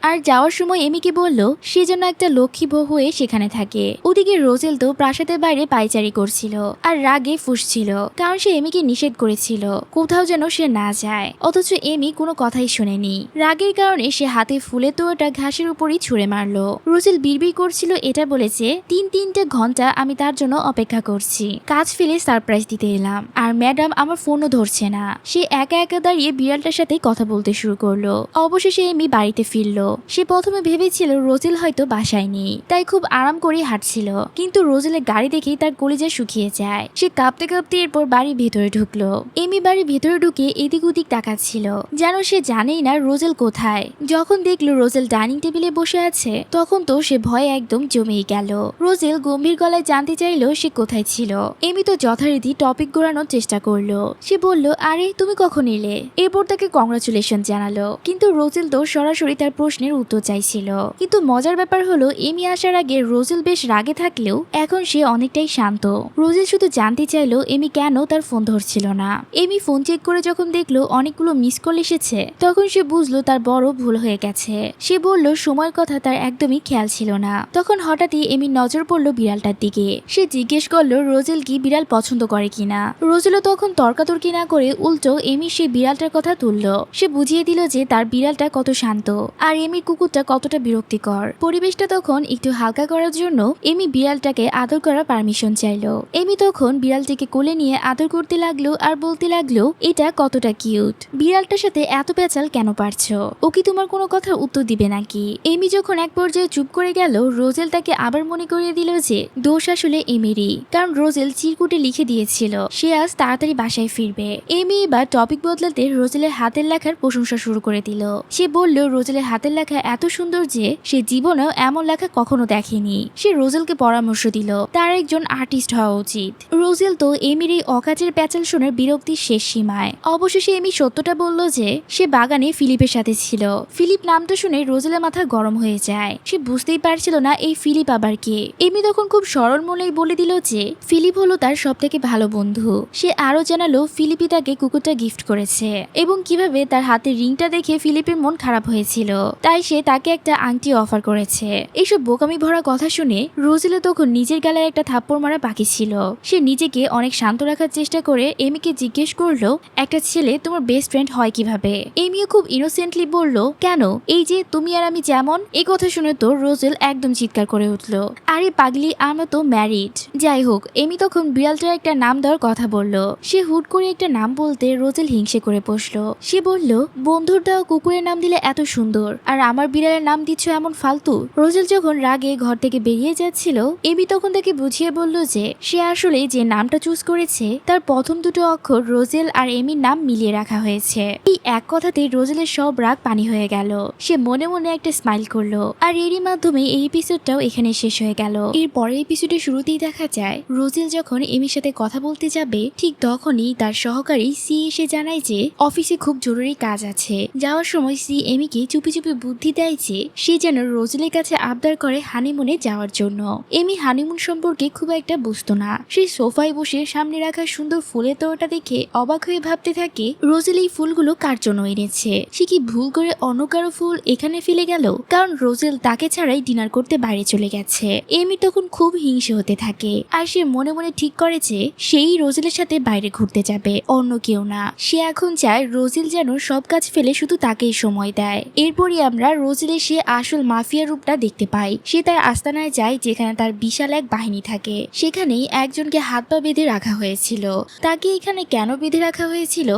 S1: আর যাওয়ার সময় এমিকে বলল সে যেন একটা লক্ষ্মী বউ হয়ে সেখানে থাকে। ওদিকে রোজেল তো প্রাসাদের বাইরে পায়চারি করছিল আর রাগে ফুঁসছিল, কারণ সে এমিকে নিষেধ করেছিল কোথাও যেন সে না যায়। অথচ এমি কোনো কথাই শোনেনি। রাগের কারণে সে হাতে ফুলের তোয়াটা ঘাসের উপরই ছুঁড়ে মারলো। রোজেল বিড়বিড় করছিল এটা বলেছে, তিনটে ঘন্টা আমি তার জন্য অপেক্ষা করছি, কাজ ফেলে সারপ্রাইজ দিতে এলাম, আর ম্যাডাম আমার ফোনও ধরছে না। সে একা একা দাঁড়িয়ে বিড়ালটার সাথে কথা বলতে শুরু করলো। অবশেষে এমি বাড়িতে ফিরলো। সে প্রথমে ভেবেছিল রোজেল হয়তো বাসায় নেই, তাই খুব আরাম করে হাঁটছিল, কিন্তু রোজেলের গাড়ি দেখেই তার কলিজা শুকিয়ে যায়। সে কাঁপতে কাঁপতে এরপর বাড়ির ভেতরে ঢুকলো। এমি বাড়ির ভেতরে ঢুকে এদিক ওদিক তাকাচ্ছিল, যেন সে জানেই না রোজেল কোথায়। যখন দেখলো রোজেল ডাইনিং টেবিলে বসে আছে, তখন তো সে ভয়ে একদম জমেই গেল। রোজেল গম্ভীর গলায় জানতে চাইলো সে কোথায় ছিল। এমি তো যথারীতি টপিক ঘোরানোর চেষ্টা করলো। সে বলল, আরে তুমি কখন এলে? এরপর তাকে কংগ্রাচুলেশন জানালো, কিন্তু রোজেল তো সরাসরি তার প্রশ্নের উত্তর চাইছিল। কিন্তু মজার ব্যাপার হলো এমি আসার আগে রোজেল বেশ রাগে থাকলেও এখন সে অনেকটাই শান্ত। রোজেল শুধু জানতে চাইলো এমি কেন তার ফোন ধরছিল না। এমি ফোন চেক করে যখন দেখলো অনেকগুলো মিস কল এসেছে, তখন সে বুঝলো তার বড় ভুল হয়ে গেছে। সে বলল সময়ের কথা তার একদমই খেয়াল ছিল না। তখন হঠাৎই এমির নজর পড়লো বিড়ালটার দিকে। সে জিজ্ঞেস করলো রোজেল কি বিড়াল পছন্দ করে কিনা। রোজেলও তখন তর্কাতর্কি না করে উল্টো এমি সেই বিড়ালটার কথা তুললো। সে বুঝিয়ে দিল যে তার বিড়ালটা কত শান্ত আর এমির কুকুরটা কতটা বিরক্তিকর। পরিবেশটা তখন একটু হালকা করার জন্য এমি বিড়ালটাকে আদর করার পারমিশন চাইলো। এমি তখন বিড়ালটিকে কোলে নিয়ে আদর করতে লাগলো আর বলতে লাগলো এটা কতটা কিউট, বিড়ালটার সাথে এত পেঁচাল কেন পারছো, ও কি তোমার কোনো কথার উত্তর দিবে নাকি? এমি যখন এক পর্যায়ে চুপ করে গেল, রোজেল তাকে আবার মনে করিয়ে দিল যে দোষ আসলে এমিরই, কারণ রোজেল চিরকুটে লিখে দিয়েছিল সে আজ তাড়াতাড়ি বাসায় ফিরবে। এমি এবার টপিক বদলাতে রোজেলের হাতের লেখার প্রশংসা শুরু করে দিল। সে বলল রোজেলের হাতের লেখা এত সুন্দর যে সে জীবনেও এমন লেখা কখনো দেখেনি। সে রোজেলকে পরামর্শ দিল তার একজন আর্টিস্ট হওয়া উচিত। রোজেল তো এমির এই অকাজের প্যাচাল শুনে বিরক্তির শেষ সীমায়। অবশেষে এমি সত্যটা বলল যে সে বাগানে ফিলিপের সাথে ছিল। ফিলিপ নামটা শুনে রোজেলের মাথা গরম হয়ে যায়। সে বুঝতেই পারছিল না এই ফিলিপ আবার কে। এমি তখন খুব সরল মনেই বলে দিল যে ফিলিপ হলো তার সব থেকে ভালো বন্ধু। সে আরো জানালো ফিলিপই তাকে কুকুরটা গিফট করেছে এবং কিভাবে তার হাতের রিংটা দেখে ফিলিপের মন খারাপ হয়েছিল, তাই সে তাকে একটা আংটি অফার করেছে। এইসব বোকামি ভরা কথা শুনে রোজেলে তখন নিজের গালায় একটা থাপ্পড় মারা বাকি ছিল। সে নিজেকে অনেক শান্ত রাখার চেষ্টা করে এমিকে জিজ্ঞেস করলো একটা ছেলে তোমার বেস্ট ফ্রেন্ড হয় কিভাবে। এমিও খুব ইনোসেন্টলি বলল কেন, এই যে তুমি আর আমি যেমন। এই কথা শুনে তো রোজেল একদম চিৎকার করে উঠলো, আরে পাগলি আমরা তো ম্যারিড। যাই হোক এমি তখন বিড়ালটার একটা নাম দেওয়ার কথা কথা বলল। সে হুট করে একটা নাম বলতে রোজেল হিংসে করে বসলো। সে বলল, বন্ধুর দাও কুকুরের নাম দিলে এত সুন্দর, আর আমার বিড়ালের নাম দিচ্ছ এমন ফালতু। রোজেল যখন রাগে ঘর থেকে বেরিয়ে যাচ্ছিল, এমি তখন তাকে বুঝিয়ে বলল যে সে আসলে যে নামটা চুজ করেছে তার প্রথম দুটো অক্ষর রোজেল আর এমির নাম মিলিয়ে রাখা হয়েছে। এই এক কথাতে রোজেলের সব রাগ পানি হয়ে গেল। সে মনে মনে একটা স্মাইল করলো। আর এরই মাধ্যমে এই এপিসোডটাও এখানে শেষ হয়ে গেল। এর পরের এপিসোডে শুরুতেই দেখা যায় রোজেল যখন এমির সাথে কথা বলতে যাবে ঠিক তখনই তার সহকারী সি এসে জানায় যে অফিসে খুব জরুরি কাজ আছে। যাওয়ার সময় সি এমিকে চুপি চুপি বুদ্ধি দেয় যে সে যেন রোজেলের কাছে আবদার করে হানিমুনে যাওয়ার জন্য। এমি হানিমুন সম্পর্কে খুব একটা বুঝতো না। সে সোফায় বসে সামনে রাখা সুন্দর ফুলের তোড়াটা দেখে অবাক হয়ে ভাবতে থাকে রোজেল এই ফুলগুলো কার জন্য এনেছে। সে কি ভুল করে অন্য কারো ফুল এখানে ফেলে গেল? কারণ রোজেল তাকে ছাড়াই ডিনার করতে বাইরে চলে গেছে। এমি তখন খুব হিংসে হতে থাকে আর সে মনে মনে ঠিক করে যে সেই রোজেলের সাথে বাইরে ঘুরতে যাবে, অন্য কেউ না। সে এখন চায় রোজেল যেন সব কাজ ফেলে শুধু তাকেই সময় দেয়। এরপরই আমরা রোজেলের সে আসল মাফিয়া রূপটা দেখতে পাই। সে তার আস্তানায় যায় যেখানে তার বিশাল এক বাহিনী থাকে। সেখানেই একজনকে হাত পা বেঁধে রাখা হয়েছিল। তাকে এখানে কেন বেঁধে রাখা হয়েছিল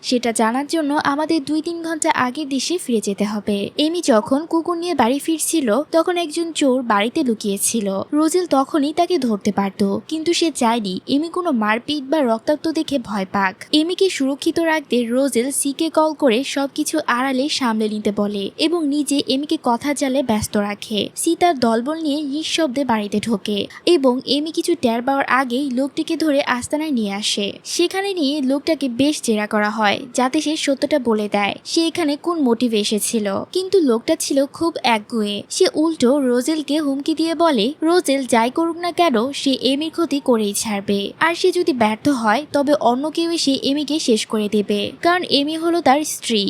S1: সেটা জানার জন্য আমাদের 2-3 ঘন্টা আগের দেশে ফিরে যেতে হবে। এমি যখন কুকুর নিয়ে বাড়ি ফিরছিল তখন একজন চোর বাড়িতে লুকিয়েছিল। রোজেল তখনই তাকে ধরতে পারত, কিন্তু সে চায়নি এমি কোনো মারপিট বা রক্তাক্ত দেখে ভয় পাক। এমিকে সুরক্ষিত রাখতে রোজেল সিকে কল করে সবকিছু আড়ালে সামলে নিতে বলে এবং নিজে এমিকে কথা জালে ব্যস্ত রাখে। সি তার দলবল নিয়ে নিঃশব্দে বাড়িতে ঢোকে এবং এমি কিছু টের পাওয়ার আগেই লোকটিকে ধরে আস্তানায় নিয়ে আসে। সেখানে নিয়ে লোকটাকে বেশ জেরা করা হয় যাতে সে সত্যটা বলে দেয় সে এখানে কোন মোটিভে এসেছিল। কিন্তু লোকটা ছিল খুব একগুঁয়ে। সে উল্টো রোজেলকে হুমকি দিয়ে বলে রোজেল যাই করুক না কেন সে এমির ক্ষতি করেই ছাড়বে, আর সে যদি ব্যর্থ হয় তবে অন্য কেউ এসে এমিকে শেষ করে দেবে, কারণ এমি হলো তার স্ত্রী।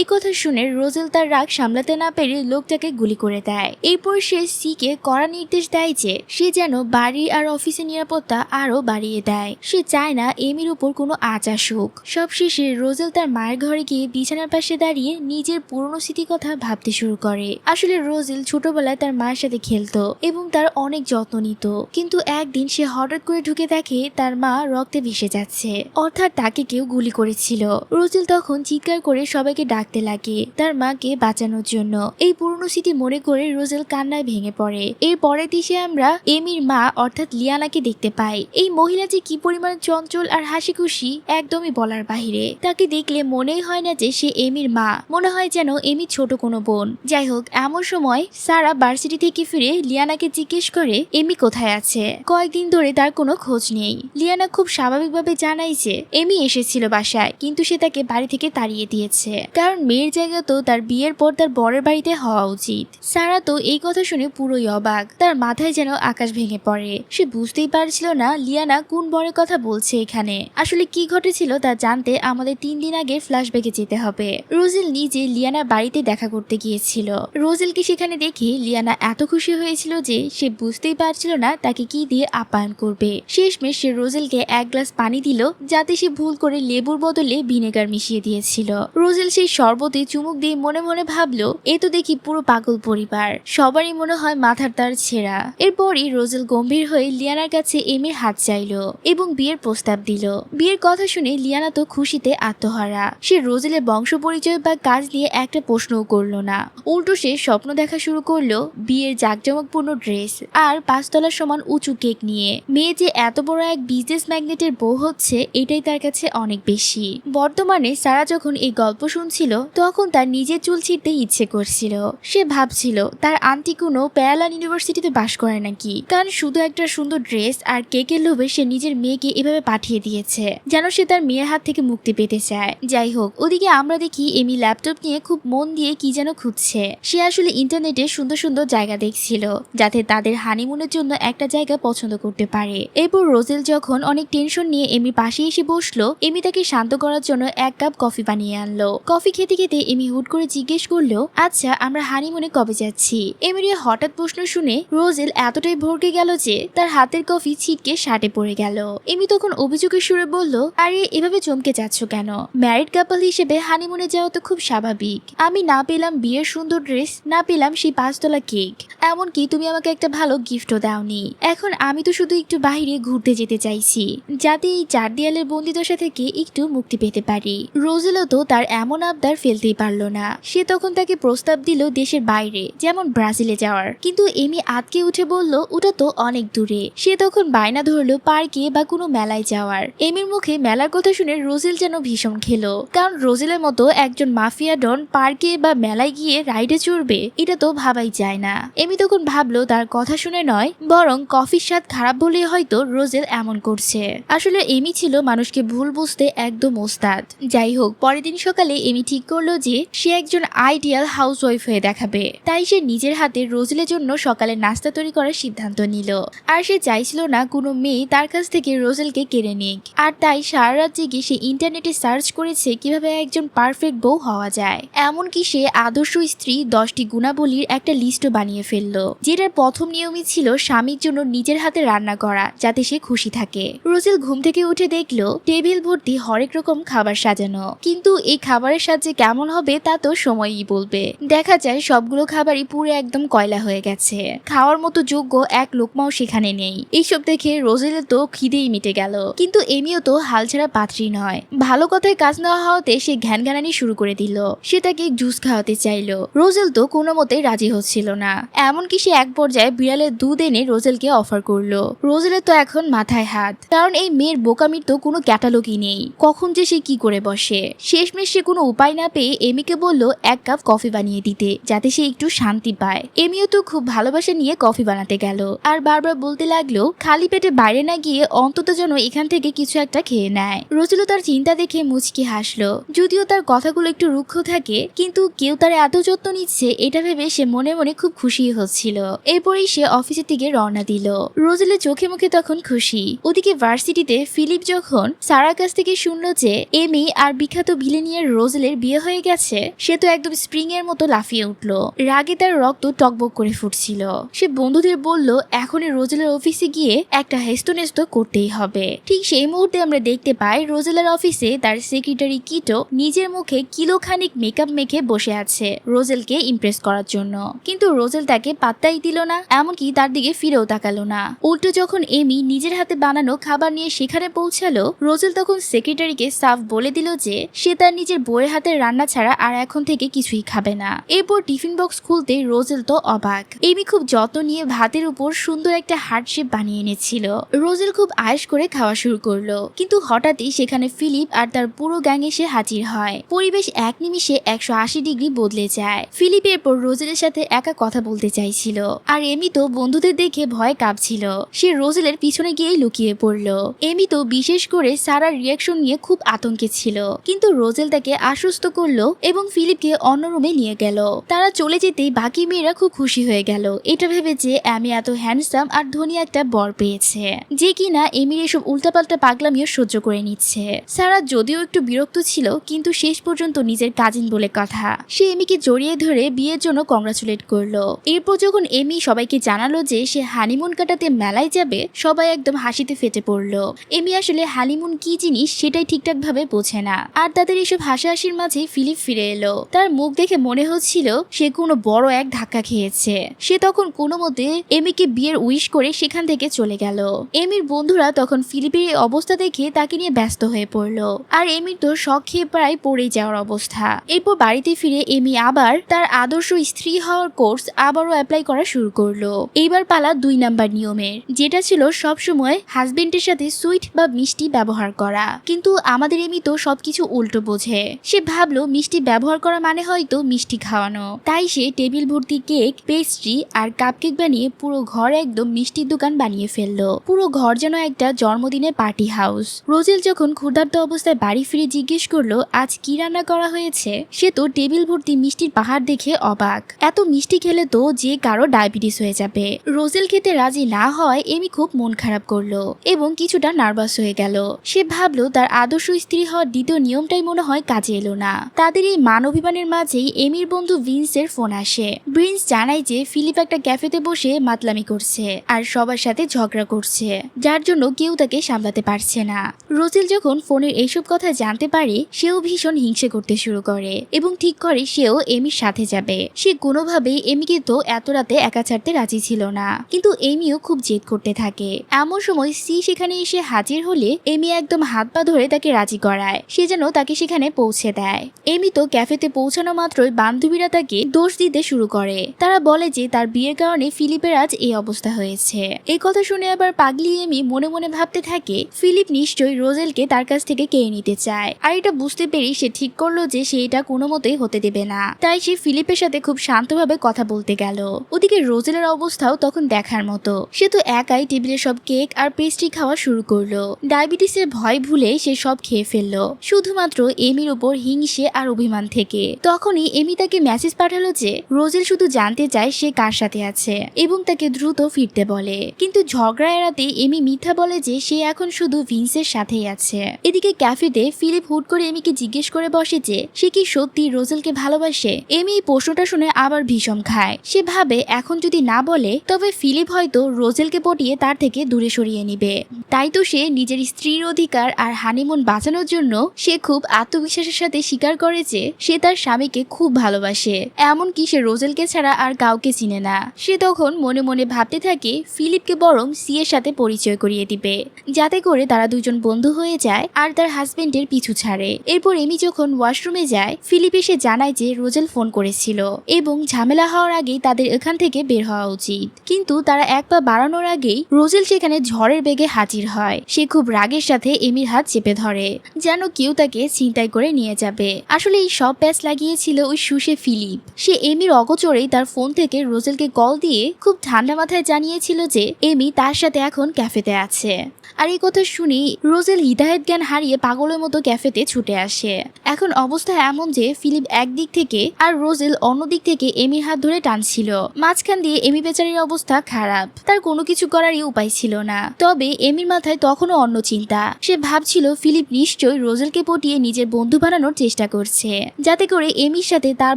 S1: এই কথা শুনে রোজেল তার রাগ সামলাতে না পেরে লোকটাকে গুলি করে দেয়। এরপর সে সিকে কড়া নির্দেশ দেয় যে সে যেন বাড়ি আর অফিসের নিরাপত্তা আরো বাড়িয়ে দেয়। সে চায় না এমির উপর কোনো আঁচ আসুক। সবশেষে রোজেল তার মায়ের ঘরে গিয়ে বিছানার পাশে দাঁড়িয়ে নিজের পুরনো স্মৃতি কথা ভাবতে শুরু করে। আসলে রোজেল ছোটবেলায় তার মায়ের সাথে খেলতো এবং তার অনেক যত্ন নিত, কিন্তু একদিন সে হঠাৎ করে ঢুকে দেখে তার মা রক্তে ভেসে যাচ্ছে, অর্থাৎ তাকে কেউ গুলি করেছিল। রোজেল তখন চিৎকার করে সবাইকে ডাকতে লাগে তার মাকে বাঁচানোর জন্য। এই পুরনো স্মৃতি মনে করে রোজেল কান্নায় ভেঙে পড়ে। এর পরের দিশে আমরা এমির মা অর্থাৎ লিয়ানাকে দেখতে পাই। এই মহিলা যে কি পরিমাণ চঞ্চল আর হাসি খুশি একদমই বলার বাহিরে। তাকে দেখলে মনেই হয় না যে সে এমির মা, মনে হয় যেন এমি ছোট কোনো বোন। যাই হোক, এমন সময় সারা ভার্সিটি থেকে ফিরে লিয়ানাকে জিজ্ঞেস করে এমি কোথায় আছে। কয়েকদিন ধরে তার কোনো খোঁজ নেই। লিয়ানা খুব স্বাভাবিকভাবে জানায় যে এমি এসেছিল বাসায়, কিন্তু সে তাকে বাড়ি থেকে তাড়িয়ে দিয়েছে, কারণ মেয়ের জায়গা তো তার বিয়ের পর তার বরের বাড়িতে হওয়া উচিত। সারা তো এই কথা শুনে পুরোই অবাক। তার মাথায় যেন আকাশ ভেঙে পড়ে। সে বুঝতেই পারছিল না লিয়ানা কোন বরের কথা বলছে এখানে। আসলে কি ঘটেছিল তা জানতে আমাদের 3 দিন আগে ফ্ল্যাশব্যাকে যেতে হবে। রোজেল নিজে লিয়ানার বাড়িতে দেখা করতে গিয়েছিল। রোজেলকে সেখানে দেখে লিয়ানা এত খুশি হয়েছিল যে সে বুঝতেই পারছিল না তাকে কি দিয়ে আপ্যায়ন করবে। শেষমেশ সে রোজেলকে 1 গ্লাস পানি দিল, যাতে সে ভুল করে লেবুর বদলে ভিনেগার মিশিয়ে দিয়েছিল। রোজেল সেই শরবতে চুমুক দিয়ে মনে মনে ভাবলো এ তো দেখি পুরো পাগল পরিবার, সবারই মনে হয় মাথার তার ছেঁড়া। এরপরই রোজেল গম্ভীর হয়ে লিয়ানার কাছে এমির হাত চাইলো এবং বিয়ের প্রস্তাব দিল। বিয়ের কথা শুনে লিয়ানা তো খুশিতে আত্মহারা। সে রোজেলের বংশ পরিচয় বা কাজ নিয়ে একটা প্রশ্নও করলো না, উল্টো সে স্বপ্ন দেখা শুরু করলো বিয়ের জাঁকজমকপূর্ণ ড্রেস আর 5 তলার সমান উঁচু কেক নিয়ে। মেয়ে যে এত বড় এক বিজনেস ম্যাগনেটের বউ হচ্ছে এটাই তার কাছে অনেক বেশি। বর্তমানে সারা যখন এই গল্প শুনছিল তখন তার নিজের চুল ছিঁড়তে ইচ্ছে করছিল। সে ভাবছিল তার আন্টি কোনো প্যারালাল ইউনিভার্সিটিতে বাস করে নাকি, কারণ শুধু একটা সুন্দর ড্রেস আর কেকের লোভে সে নিজের মেয়েকে এভাবে পাঠিয়ে দিয়েছে যেন সে তার মেয়ের হাত থেকে মুক্তি পেতে চায়। যাই হোক, ওদিকে আমরা দেখি এমি ল্যাপটপ নিয়ে খুব মন দিয়ে কি যেন খুঁজছে। সে আসলে ইন্টারনেটে সুন্দর সুন্দর জায়গা দেখছিল যাতে তাদের হানিমুনের জন্য একটা জায়গা পছন্দ করতে পারে। এরপর রোজেল যখন অনেক টেনশন নিয়ে এমির পাশে এসে বসলো, এমি তাকে শান্ত করার জন্য 1 কাপ কফি বানিয়ে আনলো। কফি খেতে খেতে এমি হুট করে জিজ্ঞেস করলো, আচ্ছা আমরা হানিমুনে কবে যাচ্ছি? এমির এই হঠাৎ প্রশ্ন শুনে রোজেল এতটাই ভরকে গেল যে তার হাতের কফি ছিটকে শার্টে পড়ে গেল। এমি তখন অভিযোগের সুরে বলল, আরে এভাবে চমকে যাচ্ছ কেন? ম্যারিড কাপল হিসেবে হানিমুনে যাওয়া তো খুব স্বাভাবিক। আমি না পেলাম বিয়ের সুন্দর ড্রেস, না পেলাম সেই 5 তলা কেক, এমনকি তুমি আমাকে একটা ভালো গিফটও দাওনি। এখন আমি তো শুধু একটু বাইরে ঘুরতে যেতে চাইছি, যাতে এই 4 দেয়ালের বন্দিদশা থেকে একটু মুক্তি পেতে পারি। রোজেলও তো তার এমন আবদার ফেলতেই পারলো না। সে তখন তাকে প্রস্তাব দিল দেশের বাইরে, যেমন ব্রাজিলে যাওয়ার, কিন্তু এমি আতকে উঠে বলল ওটা তো অনেক দূরে। সে তখন বায়না ধরলো পার্কে বা কোনো মেলায় যাওয়ার। এমির মুখে মেলার কথা শুনে রোজেল যেন ভীষণ খেলো, কারণ রোজেলের মতো একজন মাফিয়া ডন পার্কে বা মেলায় গিয়ে রাইডে চড়বে, এটা তো ভাবাই যায় না। এমি তখন ভাবলো তার কথা শুনে নয়, বরং কফির স্বাদ খারাপ বলে হয়তো রোজেল এমন করছে। আসলে এমি ছিল মানুষকে ভুল বুঝতে একদম ওস্তাদ। যাই হোক, পরের দিন সকালে এমি ঠিক করলো যে সে একজন আইডিয়াল হাউসওয়াইফ হয়ে দেখাবে। তাই সে নিজের হাতে রোজেলের জন্য সকালে নাস্তা তৈরি করার সিদ্ধান্ত নিল। আর সে চাইছিল না কোনো মেয়ে তার কাছ থেকে রোজেলকে কেড়ে নিক। আর তাই সারা রাত জেগে সে ইন্টারনেটে সার্চ করেছে কিভাবে একজন পারফেক্ট বউ হওয়া যায়। এমনকি সে আদর্শ স্ত্রী 10টি গুণাবলীর একটা লিস্টও বানিয়ে ফেললো, যেটার প্রথম নিয়মই ছিল স্বামীর জন্য নিজের হাতে রান্না করা, যাতে সে খুশি থাকে। রোজেল ঘুম থেকে উঠে দেখলো টেবিল ভর্তি হরেক রকম খাবার সাজানো, কিন্তু এই খাবারের সাথে কেমন হবে তা তো সময়ই বলবে। দেখা যায় সবগুলো খাবারই পুরো একদম কয়লা হয়ে গেছে, খাওয়ার মতো যোগ্য এক লোকমাও সেখানে নেই। এইসব দেখে রোজেলের তো খিদেই মিটে গেল, কিন্তু এমিও তো হাল ছাড়া পাত্রী নয়। ভালো কথায় কাজ না হওয়াতে সে ঘ্যানঘ্যানানি শুরু করে দিল। সে তাকে জুস খাওয়াতে চাইলো, রোজেল তো কোনো মতেই রাজি হচ্ছিল না। এমনকি সে এক পর্যায়ে বিড়ালের দুধ এনে রোজেলকে অফার করলো। রোজেলের তো এখন মাথায় হাত, কারণ এই মেয়ের বোকামির তো কোনো ক্যাটালগই নেই, কখন যে সে কি করে বসে। শেষমেশ সে কোনো উপায় না পেয়ে এমিকে বলল 1 কাপ কফি বানিয়ে দিতে, যাতে সে একটু শান্তি পায়। এমিও তো খুব ভালোবাসা নিয়ে কফি বানাতে গেল, আর বারবার বলতে লাগলো খালি পেটে বাইরে না গিয়ে অন্তত যেন এখান থেকে কিছু একটা খেয়ে নেয়। রোজেলও তার চিন্তা দেখে মুচকি হাসলো, যদিও তার কথাগুলো একটু রুক্ষ থাকে, কিন্তু কেউ তার এত যত্ন নিচ্ছে এটা ভেবে সে মনে মনে খুব খুশি হচ্ছিল। এরপরেই সে অফিসের দিকে রওনা দিল। রোজেলের চোখে মুখে তখন খুশি। ওদিকে ভার্সিটিতে ফিলিপ যখন সারার কাছ থেকে শুনলো যে এমি আর বিখ্যাত ভিলেনিয়ার রোজেলের বিয়ে হয়ে গেছে, সে তো একদম স্প্রিং এর মতো লাফিয়ে উঠলো। রাগে তার রক্ত টকবক করে ফুটছিল। সে বন্ধুদের বলল এখনই রোজেলের অফিসে গিয়ে একটা হেস্তনেস্ত করতেই হবে। ঠিক সেই মুহূর্তে আমরা দেখতে পাই রোজেলের অফিসে তার সেক্রেটারি কিটো নিজের মুখে কিলোখানিক মেকআপ মেখে বসে আছে রোজেলকে ইমপ্রেস করার জন্য, কিন্তু রোজেল তাকে পাত্তাই দিল না, এমনকি তার দিকে ফিরেও তাকালো না। উল্টো যখন এমি নিজের হাতে বানানো খাবার নিয়ে সেখানে পৌঁছালো, রোজেল তখন সেক্রেটারিকে সাফ বলে দিল যে সে তার নিজের বউয়ের হাতের রান্না ছাড়া আর এখন থেকে কিছুই খাবে না। এরপর টিফিন বক্স খুলতে রোজেল তো অবাক। এমি খুব যত্ন নিয়ে ভাতের উপর সুন্দর একটা হার্ট শেপ বানিয়ে এনেছিল। রোজেল খুব আয়েশ করে খাওয়া শুরু করলো, কিন্তু হঠাৎই সেখানে ফিলিপ আর তার পুরো গ্যাং এসে হাজির হয়। পরিবেশ এক নিমিষে 180 ডিগ্রি বদলে যায়। ফিলিপ এরপর রোজেলের সাথে একা কথা বলতে চাইছিল, আর এমি তো বন্ধুদের দেখে ভয়ে কাঁপছিল। সে রোজেলের পিছনে গিয়েই লুকিয়ে পড়লো। এমি তো বিশেষ করে সারার রিয়াকশন নিয়ে খুব আতঙ্কে ছিল, কিন্তু রোজেল তাকে আশ্বস্ত করলো এবং ফিলিপকে অন্য রুমে নিয়ে গেল। তারা চলে যেতেই বাকি মেয়েরা খুব খুশি হয়ে গেল, এটা ভেবে যে এমি এত হ্যান্ডসাম আর ধনী একটা বর পেয়েছে, যে কিনা এমির এসব উল্টাপাল্টা পাগলামিও সহ্য করে নিচ্ছে। সারা যদিও একটু বিরক্ত ছিল, কিন্তু শেষ পর্যন্ত নিজের কাজিন বলে কথা, সে এমিকে জড়িয়ে ধরে বিয়ের জন্য কংগ্রাচুলেট করলো। এরপর যখন এমি সবাইকে জানালো যে সে হানিমুন কাটাতে মেলায় যাবে, সবাই একদম হাসিতে ফেটে পড়লো। এমি আসলে হানিমুন কি জিনিস সেটাই ঠিকঠাক ভাবে বোঝে না। আর তাদের এসব হাসাহাসির মাঝে ফিলিপ ফিরে এলো। তার মুখ দেখে মনে হচ্ছিল সে কোনো বড় এক ধাক্কা খেয়েছে। সে তখন কোনো মতে এমিকে বিয়ের উইশ করে সেখান থেকে চলে গেল। এমির বন্ধুরা তখন ফিলিপের এই অবস্থা দেখে তাকে নিয়ে ব্যস্ত হয়ে পড়লো, আর এমির তো শখ খেয়ে প্রায় পড়ে যাওয়ার অবস্থা। এরপর বাড়িতে ফিরে এমি আবার তার আদর্শ স্ত্রী হওয়ার কোর্স আবারও অ্যাপ্লাই করা শুরু করলো। এইবার পালা 2 নাম্বার নিয়মের, যেটা ছিল সবসময় হাজবেন্ডের সাথে সুইট বা মিষ্টি ব্যবহার করা। কিন্তু আমাদের এমি তো সবকিছু উল্টো বোঝে। সে ভাবলো মিষ্টি ব্যবহার করা মানে হয়তো মিষ্টি খাওয়ানো, তাই সে টেবিল ভর্তি কেক, পেস্ট্রি আর কাপকেক বানিয়ে পুরো ঘর একদম মিষ্টির দোকান বানিয়ে ফেললো। পুরো ঘর যেন একটা জন্মদিনের পার্টি হাউস। রোজেল যখন ক্ষুধার্ত অবস্থায় বাড়ি ফিরে জিজ্ঞেস করলো আজ কি রান্না করা হয়েছে, সে তো টেবিল ভর্তি মিষ্টির পাহাড় দেখে অবাক। এত মিষ্টি খেলে তো যে কারো ডায়াবেটিস হয়ে যাবে। রোজেল খেতে রাজি না হয় এমি খুব মন খারাপ করলো এবং কিছুটা নার্ভাস হয়ে গেল। সে ভাবলো তার আদর্শ স্ত্রী হওয়ার দ্বিতীয় নিয়মটাই মনে হয় কাজে এলো না। না। তাদের এই মান অভিমানের মাঝেই এমির বন্ধু ভিন্সের ফোন আসে। ভিন্স জানায় যে ফিলিপ একটা ক্যাফেতে বসে মাতলামি করছে আর সবার সাথে ঝগড়া করছে, যার জন্য কেউ তাকে সামলাতে পারছে না। রোজেল যখন ফোনের এইসব কথা জানতে পারে সেও ভীষণ হিংসে করতে শুরু করে এবং ঠিক করে সেও এমির সাথে যাবে। সে কোনোভাবেই এমিকে তো এত রাতে একা ছাড়তে রাজি ছিল না, কিন্তু এমিও খুব জেদ করতে থাকে। এমন সময় সি সেখানে এসে হাজির হলে এমি একদম হাত পা ধরে তাকে রাজি করায় সে যেন তাকে সেখানে পৌঁছে দেয়। এমি তো ক্যাফেতে পৌঁছানো মাত্রই বান্ধবীরা তাকে দোষ দিতে শুরু করে। তারা বলে যে তার বিয়ের কারণে ফিলিপের আজ এই অবস্থা হয়েছে। এই কথা শুনে আবার পাগলি এমি মনে মনে ভাবতে থাকে ফিলিপ নিশ্চয়ই রোজেলকে তার কাছ থেকে কেড়ে নিতে চায়। আর এটা বুঝতে পেরে সে ঠিক করলো যে সে এটা কোনো মতেই হতে দেবে না। তাই সে ফিলিপের সাথে খুব শান্তভাবে কথা বলতে গেল। ওদিকে রোজেলের অবস্থাও তখন দেখার মতো। সে তো একাই টেবিলে সব কেক আর পেস্ট্রি খাওয়া শুরু করলো। ডায়াবেটিসের ভয় ভুলে সে সব খেয়ে ফেললো, শুধুমাত্র এমির উপর হিংসে আর অভিমান থেকে। তখনই এমি তাকে মেসেজ পাঠালো যে রোজেল শুধু জানতে চায় সে কার সাথে আছে এবং তাকে দ্রুত ফিরতে বলে। কিন্তু ঝগড়া এড়াতে এমি মিথ্যা বলে যে সে এখন শুধু ভিন্সের সাথেই আছে। এদিকে ক্যাফেতে ফিলিপ হুট করে এমিকে জিজ্ঞেস করে বসে যে সে কি সত্যি রোজেলকে ভালোবাসে। এমি এই প্রশ্নটা শুনে আবার ভীষণ খায়। সে ভাবে এখন যদি না বলে তবে ফিলিপ হয়তো রোজেলকে পটিয়ে তার থেকে দূরে সরিয়ে নিবে। তাই তো সে নিজের স্ত্রীর অধিকার আর হানিমুন বাঁচানোর জন্য সে খুব আত্মবিশ্বাসের সাথে স্বীকার করে যে সে তার স্বামীকে খুব ভালোবাসে, এমনকি সে রোজেলকে ছাড়া আর কাউকে চিনে না। সে তখন মনে মনে ভাবতে থাকে ফিলিপকে বরং সি এর সাথে পরিচয় করিয়ে দিবে, যাতে করে তারা দুজন বন্ধু হয়ে যায় আর তার হাজবেন্ডের পিছু ছাড়ে। এরপর এমি যখন ওয়াশরুমে যায় ফিলিপ এসে জানায় যে রোজেল ফোন করেছিল এবং ঝামেলা হওয়ার আগেই তাদের এখান থেকে বের হওয়া উচিত। কিন্তু তারা এক পা বাড়ানোর আগেই রোজেল সেখানে ঝড়ের বেগে হাজির হয়। সে খুব রাগের সাথে এমির হাত চেপে ধরে যেন কেউ তাকে ছিনতাই করে নিয়ে যাবে। আসলে এই সব প্যাচ লাগিয়েছিল ওই সুশে ফিলিপ। সে এমির অগোচরেই তার ফোন থেকে রোজেলকে কল দিয়ে খুব ঠান্ডা মাথায় জানিয়েছিল যে এমি তার সাথে এখন ক্যাফেতে আছে। আর এই কথা শুনি রোজেল হিদায়ত জ্ঞান হারিয়ে পাগলের মতো ক্যাফেতে ছুটে আসে। এখন অবস্থা এমন যে ফিলিপ একদিক থেকে আর রোজেল অন্যদিক থেকে এমির হাত ধরে টানছিল। মাঝখান দিয়ে এমি বেচারির অবস্থা খারাপ, তার কোনো কিছু করারই উপায় ছিল না। তবে এমির মাথায় তখনও অন্য চিন্তা। সে ভাবছিল ফিলিপ নিশ্চয়ই রোজেলকে পটিয়ে নিজের বন্ধু বানানোর চেষ্টা করছে, যাতে করে এমির সাথে তার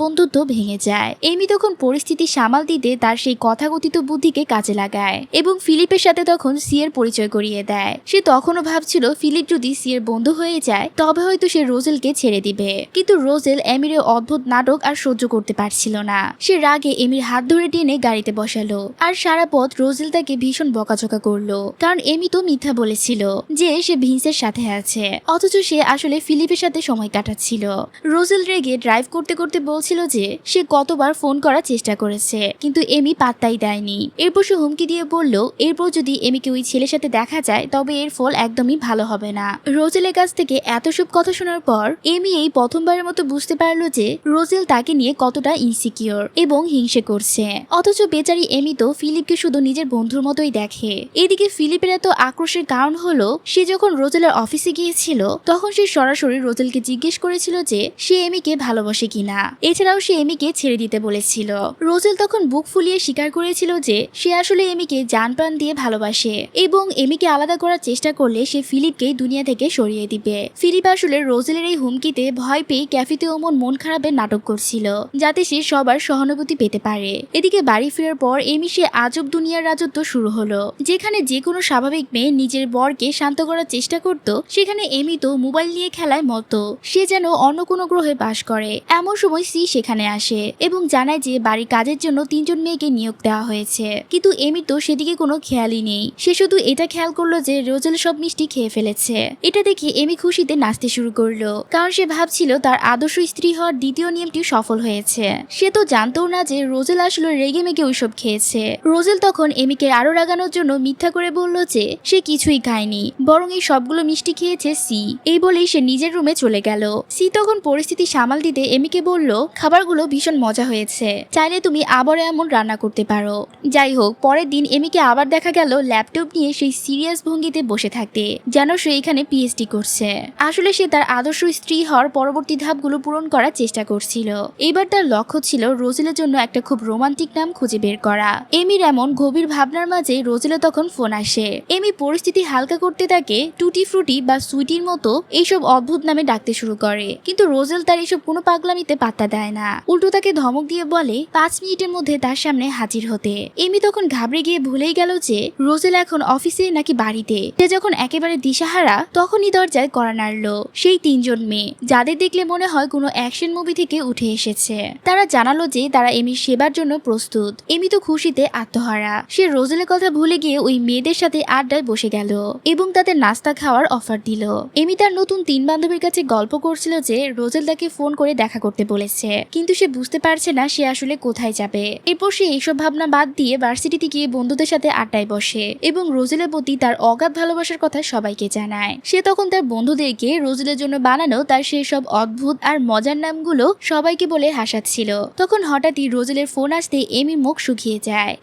S1: বন্ধুত্ব ভেঙে যায়। এমি তখন পরিস্থিতি সামাল দিতে তার সেই কথাগতিত বুদ্ধিকে কাজে লাগায় এবং ফিলিপের সাথে তখন সি এর পরিচয় করিয়ে দেয়। সে তখনও ভাবছিল ফিলিপ যদি সি এর বন্ধু হয়ে যায় তবে হয়তো সে রোজেলকে ছেড়ে দিবে। কিন্তু রোজেল এমিরের অদ্ভুত নাটক আর সহ্য করতে পারছিল না। সে রাগে এমির হাত ধরে টেনে গাড়িতে বসালো আর সারা পথ রোজেল তাকে ভীষণ বকাঝকা করলো, কারণ এমি তো মিথ্যা বলেছিল যে সে ভিন্সের সাথে আছে, অথচ সে আসলে ফিলিপের সাথে সময় কাটাচ্ছিল। রোজেল রেগে ড্রাইভ করতে করতে বলছিল যে সে কতবার ফোন করার চেষ্টা করেছে কিন্তু এমি পাত্তাই দেয়নি। এরপর সে হুমকি দিয়ে বলল এরপর যদি এমিকে ওই ছেলের সাথে দেখা যায় তবে এর ফল একদমই ভালো হবে না। রোজেলের কাছ থেকে এত সব কথা শোনার পর এমি এই প্রথমবারের মতো বুঝতে পারলো যে রোজেল তাকে নিয়ে কতটা ইনসিকিউর এবং হিংসে করছে। অথচ বেচারি এমি তো ফিলিপকে শুধু নিজের বন্ধুর মতোই দেখে। এদিকে ফিলিপের এত আক্রোশের কারণ হলো সে যখন রোজেলের অফিসে গিয়েছিল তখন সে সরাসরি রোজেলকে জিজ্ঞেস করেছিল যে সে এমিকে ভালোবাসে কিনা। এছাড়াও সে এমিকে ছেড়ে দিতে বলেছিল। রোজেল তখন বুক ফুলিয়ে স্বীকার করেছিল যে সে আসলে এমিকে জান প্রাণ দিয়ে ভালোবাসে এবং এমিকে আলাদা করার চেষ্টা করলে সে ফিলিপকেই দুনিয়া থেকে সরিয়ে দিবে। ফিলিপ আসলে রোজেলের এই হুমকিতে ভয় পেয়ে ক্যাফেতে ওমন মন খারাপের নাটক করছিল যাতে সে সবার সহানুভূতি পেতে পারে। এদিকে বাড়ি ফেরার পর এমি সে আজব দুনিয়ার রাজত্ব শুরু হলো, যেখানে যে কোনো স্বাভাবিক মেয়ে নিজের বরকে শান্ত করার চেষ্টা করত সেখানে এমি তো মোবাইল নিয়ে খেলায় মতো। সে যেন অন্য কোনো গ্রহে বাস করে। এমন সময় সি সেখানে আসে এবং জানায় যে বাড়ির কাজের জন্য 3 জন মেয়েকে নিয়োগ দেওয়া হয়েছে, কিন্তু এমি তো সেদিকে কোনো খেয়ালই নেই। সে শুধু এটা খেয়াল করলো যে রোজেল সব মিষ্টি খেয়ে ফেলেছে। এটা দেখে এমি খুশিতে নাচতে শুরু করলো, কারণ সে ভাবছিল তার আদর্শ স্ত্রী হওয়ার দ্বিতীয় নিয়মটি সফল হয়েছে। সে তো জানতও না যে রোজেল আসলে রেগে মেগে ওইসব খেয়েছে। রোজেল তখন এমিকে আরো রাগানোর জন্য মিথ্যা করে বলল যে সে কিছুই খায়নি, বরং এই সবগুলো মিষ্টি খেয়েছে সি। এই বলেই সে নিজের রুমে চলে গেল। সি তখন পরিস্থিতি সামাল দিতে এমিকে বলল খাবারগুলো ভীষণ মজা হয়েছে, চাইলে তুমি আবার এমন রান্না করতে পারো। যাই হোক, পরের দিন এমিকে আবার দেখা গেল ল্যাপটপ নিয়ে সেই সিরিয়াস ভঙ্গিতে বসে থাকতে, যেন সে এখানে পিএইচডি করছে। আসলে সে তার আদর্শ স্ত্রী হওয়ার পরবর্তী ধাপগুলো পূরণ করার চেষ্টা করছিল। এবার তার লক্ষ্য ছিল রোজেলের জন্য একটা খুব রোমান্টিক নাম খুঁজে বের করা। এমির এমন গভীর ভাবনার মাঝে রোজেলে তখন ফোন আসে। এমি পরিস্থিতি হালকা করতে তাকে টুটি ফ্রুটি বা সুইটির মতো এইসব অদ্ভুত নামে ডাকতে শুরু করে। কিন্তু রোজেল তার এসব কোনো পাগলামিতে পাত্তা দেয় না, উল্টো তাকে ধমক দিয়ে বলে 5 মিনিটের মধ্যে তার সামনে হাজির হতে। এমি তখন ঘাবড়ে গিয়ে ভুলেই গেল যে রোজেল এখন অফিসে নাকি বাড়িতে। সে যখন একেবারে দিশাহারা তখনই দরজায় কড়া নাড়ল সেই 3 জন মেয়ে, যাদের দেখলে মনে হয় কোনো অ্যাকশন মুভি থেকে উঠে এসেছে। তারা জানালো যে তারা এমির সেবার জন্য প্রস্তুত। এমি তো খুশিতে আত্মহারা। সে রোজেলের কথা ভুলে গিয়ে ওই মেয়েদের সাথে আড্ডায় বসে গেল এবং তাদের নাস্তা খাওয়ার অফার দিল। এমি তার নতুন 3 বান্ধবীর কাছে গল্প করছিল যে রোজেল তাকে ফোন করে দেখা করতে বলেছে, কিন্তু সে বুঝতে পারছে না সে আসলে কোথায় যাবে। এরপর সে এইসব ভাবনা বাদ দিয়ে ভার্সিটিতে গিয়ে বন্ধুদের সাথে আড্ডায় বসে এবং রোজেলের প্রতি তার অগাধ ভালোবাসার কথা সবাইকে জানায়। সে তখন তার বন্ধুদেরকে রোজেলের জন্য বানানো তার সেই সব অদ্ভুত আর মজার নামগুলো সবাইকে বলে হাসাচ্ছিল। তখন হঠাৎই রোজেলের ফোন আসতে এমির মুখ শুকিয়ে যায়।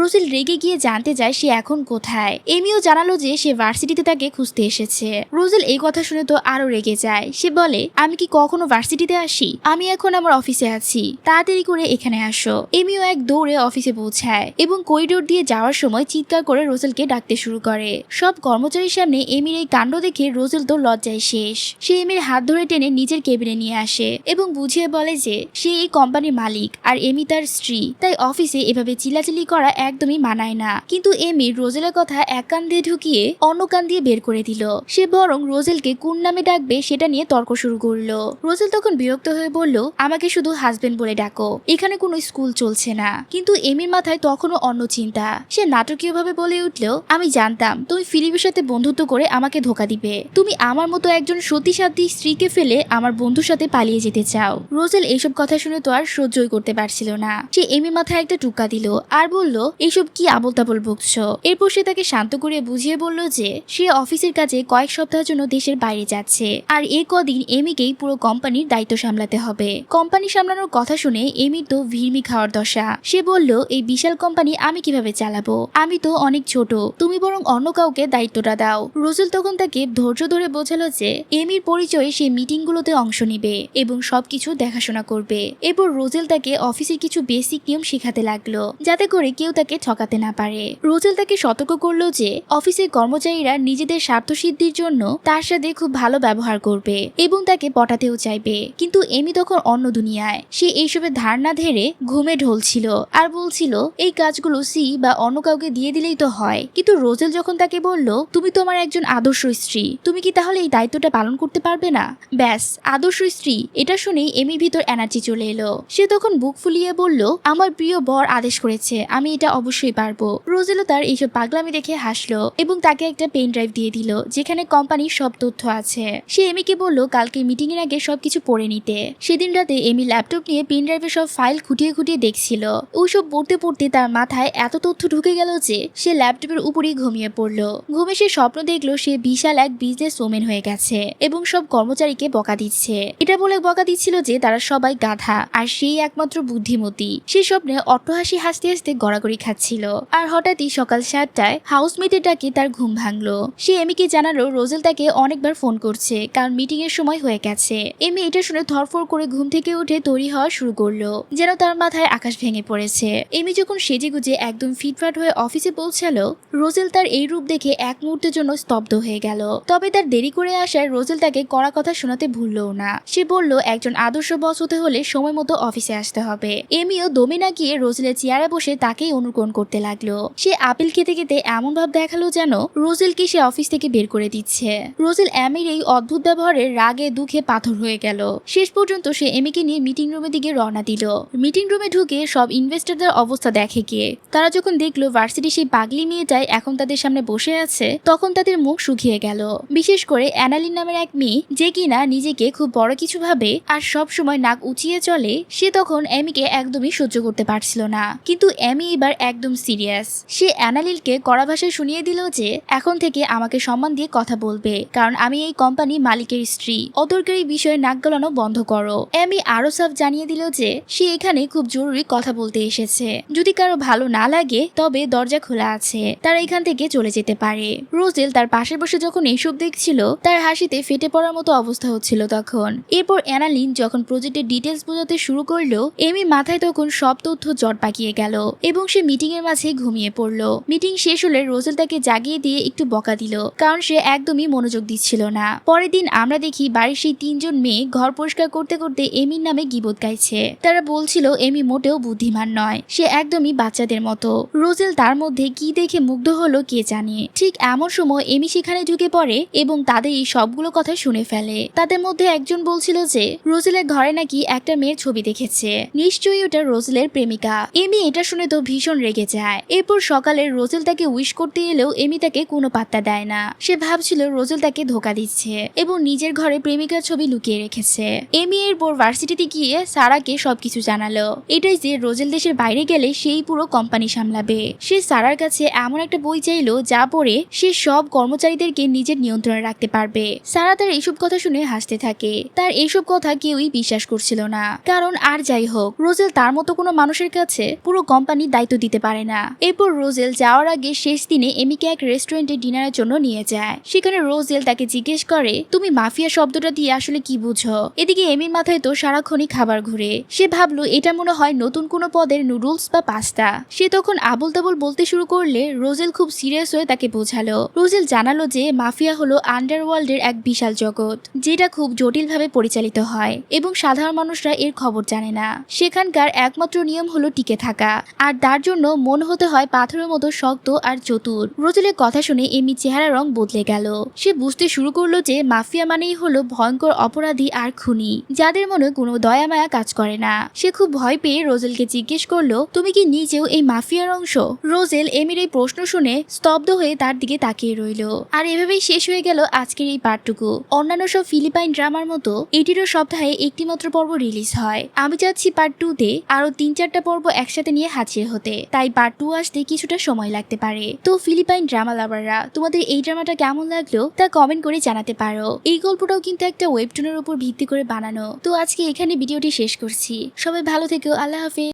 S1: রোজেল রেগে গিয়ে জানতে চায় সে এখন কোথায়। এমিও জানালো যে সে ভার্সিটিতে তাকে খুঁজতে এসেছে। রোজেল এই কথা শুনে তো আরো রেগে যায়। সে বলে, আমি কি কখনো ভার্সিটিতে আসি? আমি এখন আমার অফিসে আছি, তাড়াতাড়ি করে এখানে আসো। এমিও এক দৌড়ে অফিসে পৌঁছায় এবং করিডোর দিয়ে যাওয়ার সময় চিৎকার করে রোজেলকে ডাকতে শুরু করে। সব কর্মচারীর সামনে এমির এই কাণ্ড দেখে রোজেল তো লজ্জায় শেষ। সে এমির হাত ধরে টেনে নিজের কেবিনে নিয়ে আসে এবং বুঝিয়ে বলে যে সে এই কোম্পানির মালিক আর এমি তার স্ত্রী, তাই অফিসে এভাবে চিল্লাচিল্লি করা একদমই মানায় না। কিন্তু এমি রোজেলের কথা এক কান দিয়ে ঢুকিয়ে অন্য কান দিয়ে বের করে দিল। সে বরং রোজেলকে কোন নামে ডাকবে সেটা নিয়ে তর্ক শুরু করলো। রোজেল তখন বিরক্ত হয়ে বলল, আমাকে শুধু হাজবেন্ড বলে ডাকো, এখানে কোনো স্কুল চলছে না। কিন্তু এমির মাথায় তখনও অন্য চিন্তা। সে নাটকীয় ভাবে বলে উঠল, আমি জানতাম তুমি ফিলিপের সাথে বন্ধুত্ব করে আমাকে ধোকা দিবে। তুমি আমার মতো একজন সতীসাধ্যী স্ত্রীকে ফেলে আমার বন্ধুর সাথে পালিয়ে যেতে চাও। রোজেল এইসব কথা শুনে তো আর সহ্যই করতে পারছিল না। সে এমির মাথায় একটা টুকা দিল আর বলল, এইসব কি আবল তাবল বকছো। এরপর সে তাকে শান্ত করে বুঝিয়ে বলল যে সে অফিসের কাজে কয়েক সপ্তাহের জন্য দেশের বাইরে যাচ্ছে আর এই কদিন এমিকেই পুরো কোম্পানির দায়িত্ব সামলাতে হবে। কোম্পানি সামলানোর কথা শুনে এমির তো ভিড়মি খাওয়ার দশা। সে বলল, এই বিশাল কোম্পানি আমি কিভাবে চালাবো? আমি তো অনেক ছোট, তুমি বরং অন্য কাউকে দায়িত্বটা দাও। রোজেল তখন তাকে ধৈর্য ধরে বোঝালো যে এমির পরিচয়ে সে মিটিং গুলোতে অংশ নিবে এবং সবকিছু দেখাশোনা করবে। এরপর রোজেল তাকে অফিসের কিছু বেসিক নিয়ম শেখাতে লাগলো যাতে করে কেউ তাকে ঠকাতে না পারে। রোজেল তাকে সতর্ক করলো যে অফিসের কর্মচারীরা নিজেদের স্বার্থ সিদ্ধির জন্য তার সাথে খুব ভালো ব্যবহার করবে এবং তাকে পটাতেও চাইবে। কিন্তু এমি তখন অন্য দুনিয়ায়। সে এইসবের ধার না ধরে ঘুমে ঢলছিল আর বলছিল এই কাজগুলো সি বা অন্য কাউকে দিয়ে দিলেই তো হয়। কিন্তু রোজেল যখন তাকে বলল, তুমি তো আমার একজন আদর্শ স্ত্রী, তুমি কি তাহলে এই দায়িত্বটা পালন করতে পারবে না? ব্যাস, আদর্শ স্ত্রী, এটা শুনেই এমির ভিতর এনার্জি চলে এলো। সে তখন বুক ফুলিয়ে বলল, আমার প্রিয় বর আদেশ করেছে, আমি এটা অবশ্যই পারবো। রোজেলও তার এইসব পাগলামি দেখে হাসলো এবং তাকে একটা পেন ড্রাইভ দিয়ে দিল যেখানে কোম্পানির সব তথ্য আছে। সে এমিকে বলল কালকে মিটিং এর আগে সবকিছু পড়ে নিতে। সেদিন রাতে এমি ল্যাপটপ নিয়ে পেন ড্রাইভের সব ফাইল খুঁটিয়ে খুঁটিয়ে দেখছিল। ওইসব পড়তে পড়তে তার মাথায় এত তথ্য ঢুকে গেল যে সে ল্যাপটপের উপরেই ঘুমিয়ে পড়লো। ঘুমে সে স্বপ্ন দেখলো সে বিশাল এক বিজনেস ওমেন হয়ে গেছে এবং সব কর্মচারীকে বকা দিচ্ছে। এটা বলে বকা দিচ্ছিল যে তারা সবাই গাধা আর সেই একমাত্র বুদ্ধিমতী। সে স্বপ্নে অট্টহাসি হাসতে হাসতে গড়াগড়ি খাচ্ছিল। আর হঠাৎই সকাল 7টায় হাউসমেটের ডাকে তার ঘুম ভাঙলো। সে এমিকে জানালো রোজেল তাকে অনেকবার ফোন করছে কারণ মিটিং এর সময় হয়ে গেছে। এমি এটা শুনে ধরফর করে ঘুম থেকে উঠে তৈরি হওয়া শুরু করলো যেন তার মাথায় আকাশ ভেঙে পড়েছে। এমি যখন সেজে গুজে একদম ফিটফাট হয়ে অফিসে পৌঁছালো, রোজেল তার এই রূপ দেখে এক মুহূর্তের জন্য স্তব্ধ হয়ে গেল। তবে তার দেরি করে আসায় রোজেল তাকে কড়া কথা শোনাতে ভুললও না। সে বলল একজন আদর্শ বস হতে হলে সময় মতো অফিসে আসতে হবে। এমিও দমে না গিয়ে রোজেলের চেয়ারে বসে তাকেই অনুকরণ করতে লাগলো। সে আপেল খেতে খেতে এমন ভাব দেখালো যেন রোজেলকে সে অফিস থেকে বের করে দিচ্ছে। রোজেল এমির এই অদ্ভুত ব্যবহারে রাগে দুঃখে পাথর হয়ে গেল। শেষ পর্যন্ত সে এমিকে নিয়ে মিটিং রুমের দিকে রওনা দিল। মিটিং রুমে ঢুকে সব ইনভেস্টরদের অবস্থা দেখে গিয়ে তারা যখন দেখলো ভার্সিটি সেই পাগলি মেয়েটাই এখন তাদের সামনে বসে আছে, তখন তাদের মুখ শুকিয়ে গেল। বিশেষ করে অ্যানালিন নামের এক মেয়ে, যে কিনা নিজেকে খুব বড় কিছু ভাবে আর সব সময় নাক উঁচিয়ে চলে, সে তখন এমিকে একদমই সহ্য করতে পারছিল না। কিন্তু এমি এবার একদম সিরিয়াস। সে অ্যানালিলকে কড়া ভাষায় শুনিয়ে দিল যে এখন থেকে আমাকে সম্মান দিয়ে কথা বলবে, কারণ আমি এই কোম্পানি মালিকের স্ত্রী। অদরকারি বিষয়ে নাক গলানো বন্ধ করো। এমি আরো সাফ জানিয়ে দিল যে সে এখানে খুব জরুরি কথা বলতে এসেছে। যদি কারো ভালো না লাগে তবে দরজা খোলা আছে, তারা এখান থেকে চলে যেতে পারে। রোজেল তার পাশে বসে যখন এইসব দেখছিল তার হাসিতে ফেটে পড়ার মতো অবস্থা হচ্ছিল তখন। এরপর অ্যানালিন যখন প্রজেক্টের ডিটেলস বোঝাতে শুরু করলো, এমি মাথায় তখন সব তথ্য জট পাকিয়ে গেল এবং সে মিটিং এর মাঝে ঘুমিয়ে পড়লো। মিটিং শেষ হলে রোজেল তাকে জাগিয়ে দিয়ে একটু বকা দিল কারণ সে একদমই মনোযোগ দিচ্ছিল না। পরের দিন আমরা দেখি বাড়ির সেই 3 জন মেয়ে ঘর পরিষ্কার করতে করতে এমির নামে গীবত গাইছে। তারা বলছিল এমি মোটেও বুদ্ধিমান নয়, সে একদমই বাচ্চাদের মতো। রোজেল তার মধ্যে কি দেখে মুগ্ধ হলো কে জানে। ঠিক এমন সময় এমি সেখানে ঢুকে পড়ে এবং তাদের এই সবগুলো কথা শুনে ফেলে। তাদের মধ্যে একজন বলছিল যে রোজেলের ঘরে নাকি একটা মেয়ের ছবি দেখেছে, নিশ্চয়ই ওটা রোজেলের প্রেমিকা। এমি এটা শুনে তো ভীষণ রেগে যায়। এরপর সকালে রোজেল তাকে উইশ করতে এলেও এমি তাকে কোনো পাত্তা দেয় না। সে ভাবছিল রোজেল তাকে ধোকা দিচ্ছে এবং নিজের ঘরে প্রেমিকার ছবি লুকিয়ে রেখেছে। এমি এরপর ভার্সিটিতে গিয়ে সারাকে সবকিছু জানালো। এটাই যে রোজেল দেশের বাইরে গেলে সেই পুরো কোম্পানি সামলাবে। সে সারার কাছে এমন একটা বই চাইলো যা পড়ে সে সব কর্মচারীদেরকে নিজের নিয়ন্ত্রণে রাখতে পারবে। সারা তার এইসব কথা শুনে হাসতে থাকে। তার এইসব কথা কেউই বিশ্বাস করছিল না, কারণ আর যাই হোক রোজেল তার মতো কোনো মানুষের কাছে পুরো কোম্পানির দায়িত্ব দিতে পারে না। এরপর রোজেল যাওয়ার আগে শেষ দিনে এমিকে এক রেস্টুরেন্টে ডিনারের জন্য নিয়ে যায়। সেখানে রোজেল তাকে জিজ্ঞেস করে তুমি মাফিয়া শব্দটা দিয়ে আসলে কি বুঝো। এদিকে এমির মাথায় তো সারাক্ষণই খাবার ঘুরে। সে ভাবলো এটা মনে হয় নতুন কোনো পদের নুডলস বা পাস্তা। সে তখন আবল তাবল বলতে শুরু করলে রোজেল খুব সিরিয়াস হয়ে তাকে বোঝালো। রোজেল জানালো যে মাফিয়া হলো আন্ডারওয়ার্ল্ডের এক বিশাল জগৎ, যেটা খুব জটিলভাবে পরিচালিত হয় এবং সাধারণ মানুষরা এর খবর জানে না। সেখানকার একমাত্র নিয়ম হলো টিকে থাকা, আর তার জন্য মন হতে হয় পাথরের মতো শক্ত আর চতুর। রোজেলের কথা শুনে এমি চেহারা রং বদলে গেল। সে বুঝতে শুরু করলো যে মাফিয়া মানেই হলো ভয়ঙ্কর অপরাধী আর খুনি, যাদের মনে কোনো দয়া মায়া কাজ করে না। সে খুব ভয় পেয়ে রোজেলকে জিজ্ঞেস করলো তুমি কি নিজেও এই মাফিয়ার অংশ। রোজেল এমির এই প্রশ্ন শুনে স্তব্ধ হয়ে তার দিকে তাকিয়ে রইল। আর এভাবেই শেষ হয়ে গেল আজকের এই পার্টটুকু। অন্যান্য সব ফিলিপাইন ড্রামার মতো এটিরও সপ্তাহে একটি মাত্র পর্ব রিলিজ হয়। আমি চাচ্ছি পার্ট 2-তে আরো 3-4টা পর্ব একসাথে নিয়ে হাজির হতে, তাই পার্ট 2 আসতে কিছুটা সময় লাগতে পারে। তো ফিলিপাইন ড্রামা লাভাররা তোমাদের এই ড্রামাটা কেমন লাগলো তা কমেন্ট করে জানাতে পারো। এই গল্পটাও কিন্তু একটা ওয়েবটুনের উপর ভিত্তি করে বানানো। তো আজকে এখানে ভিডিওটি শেষ করছি। সবাই ভালো থেকো, আল্লাহ হাফেজ।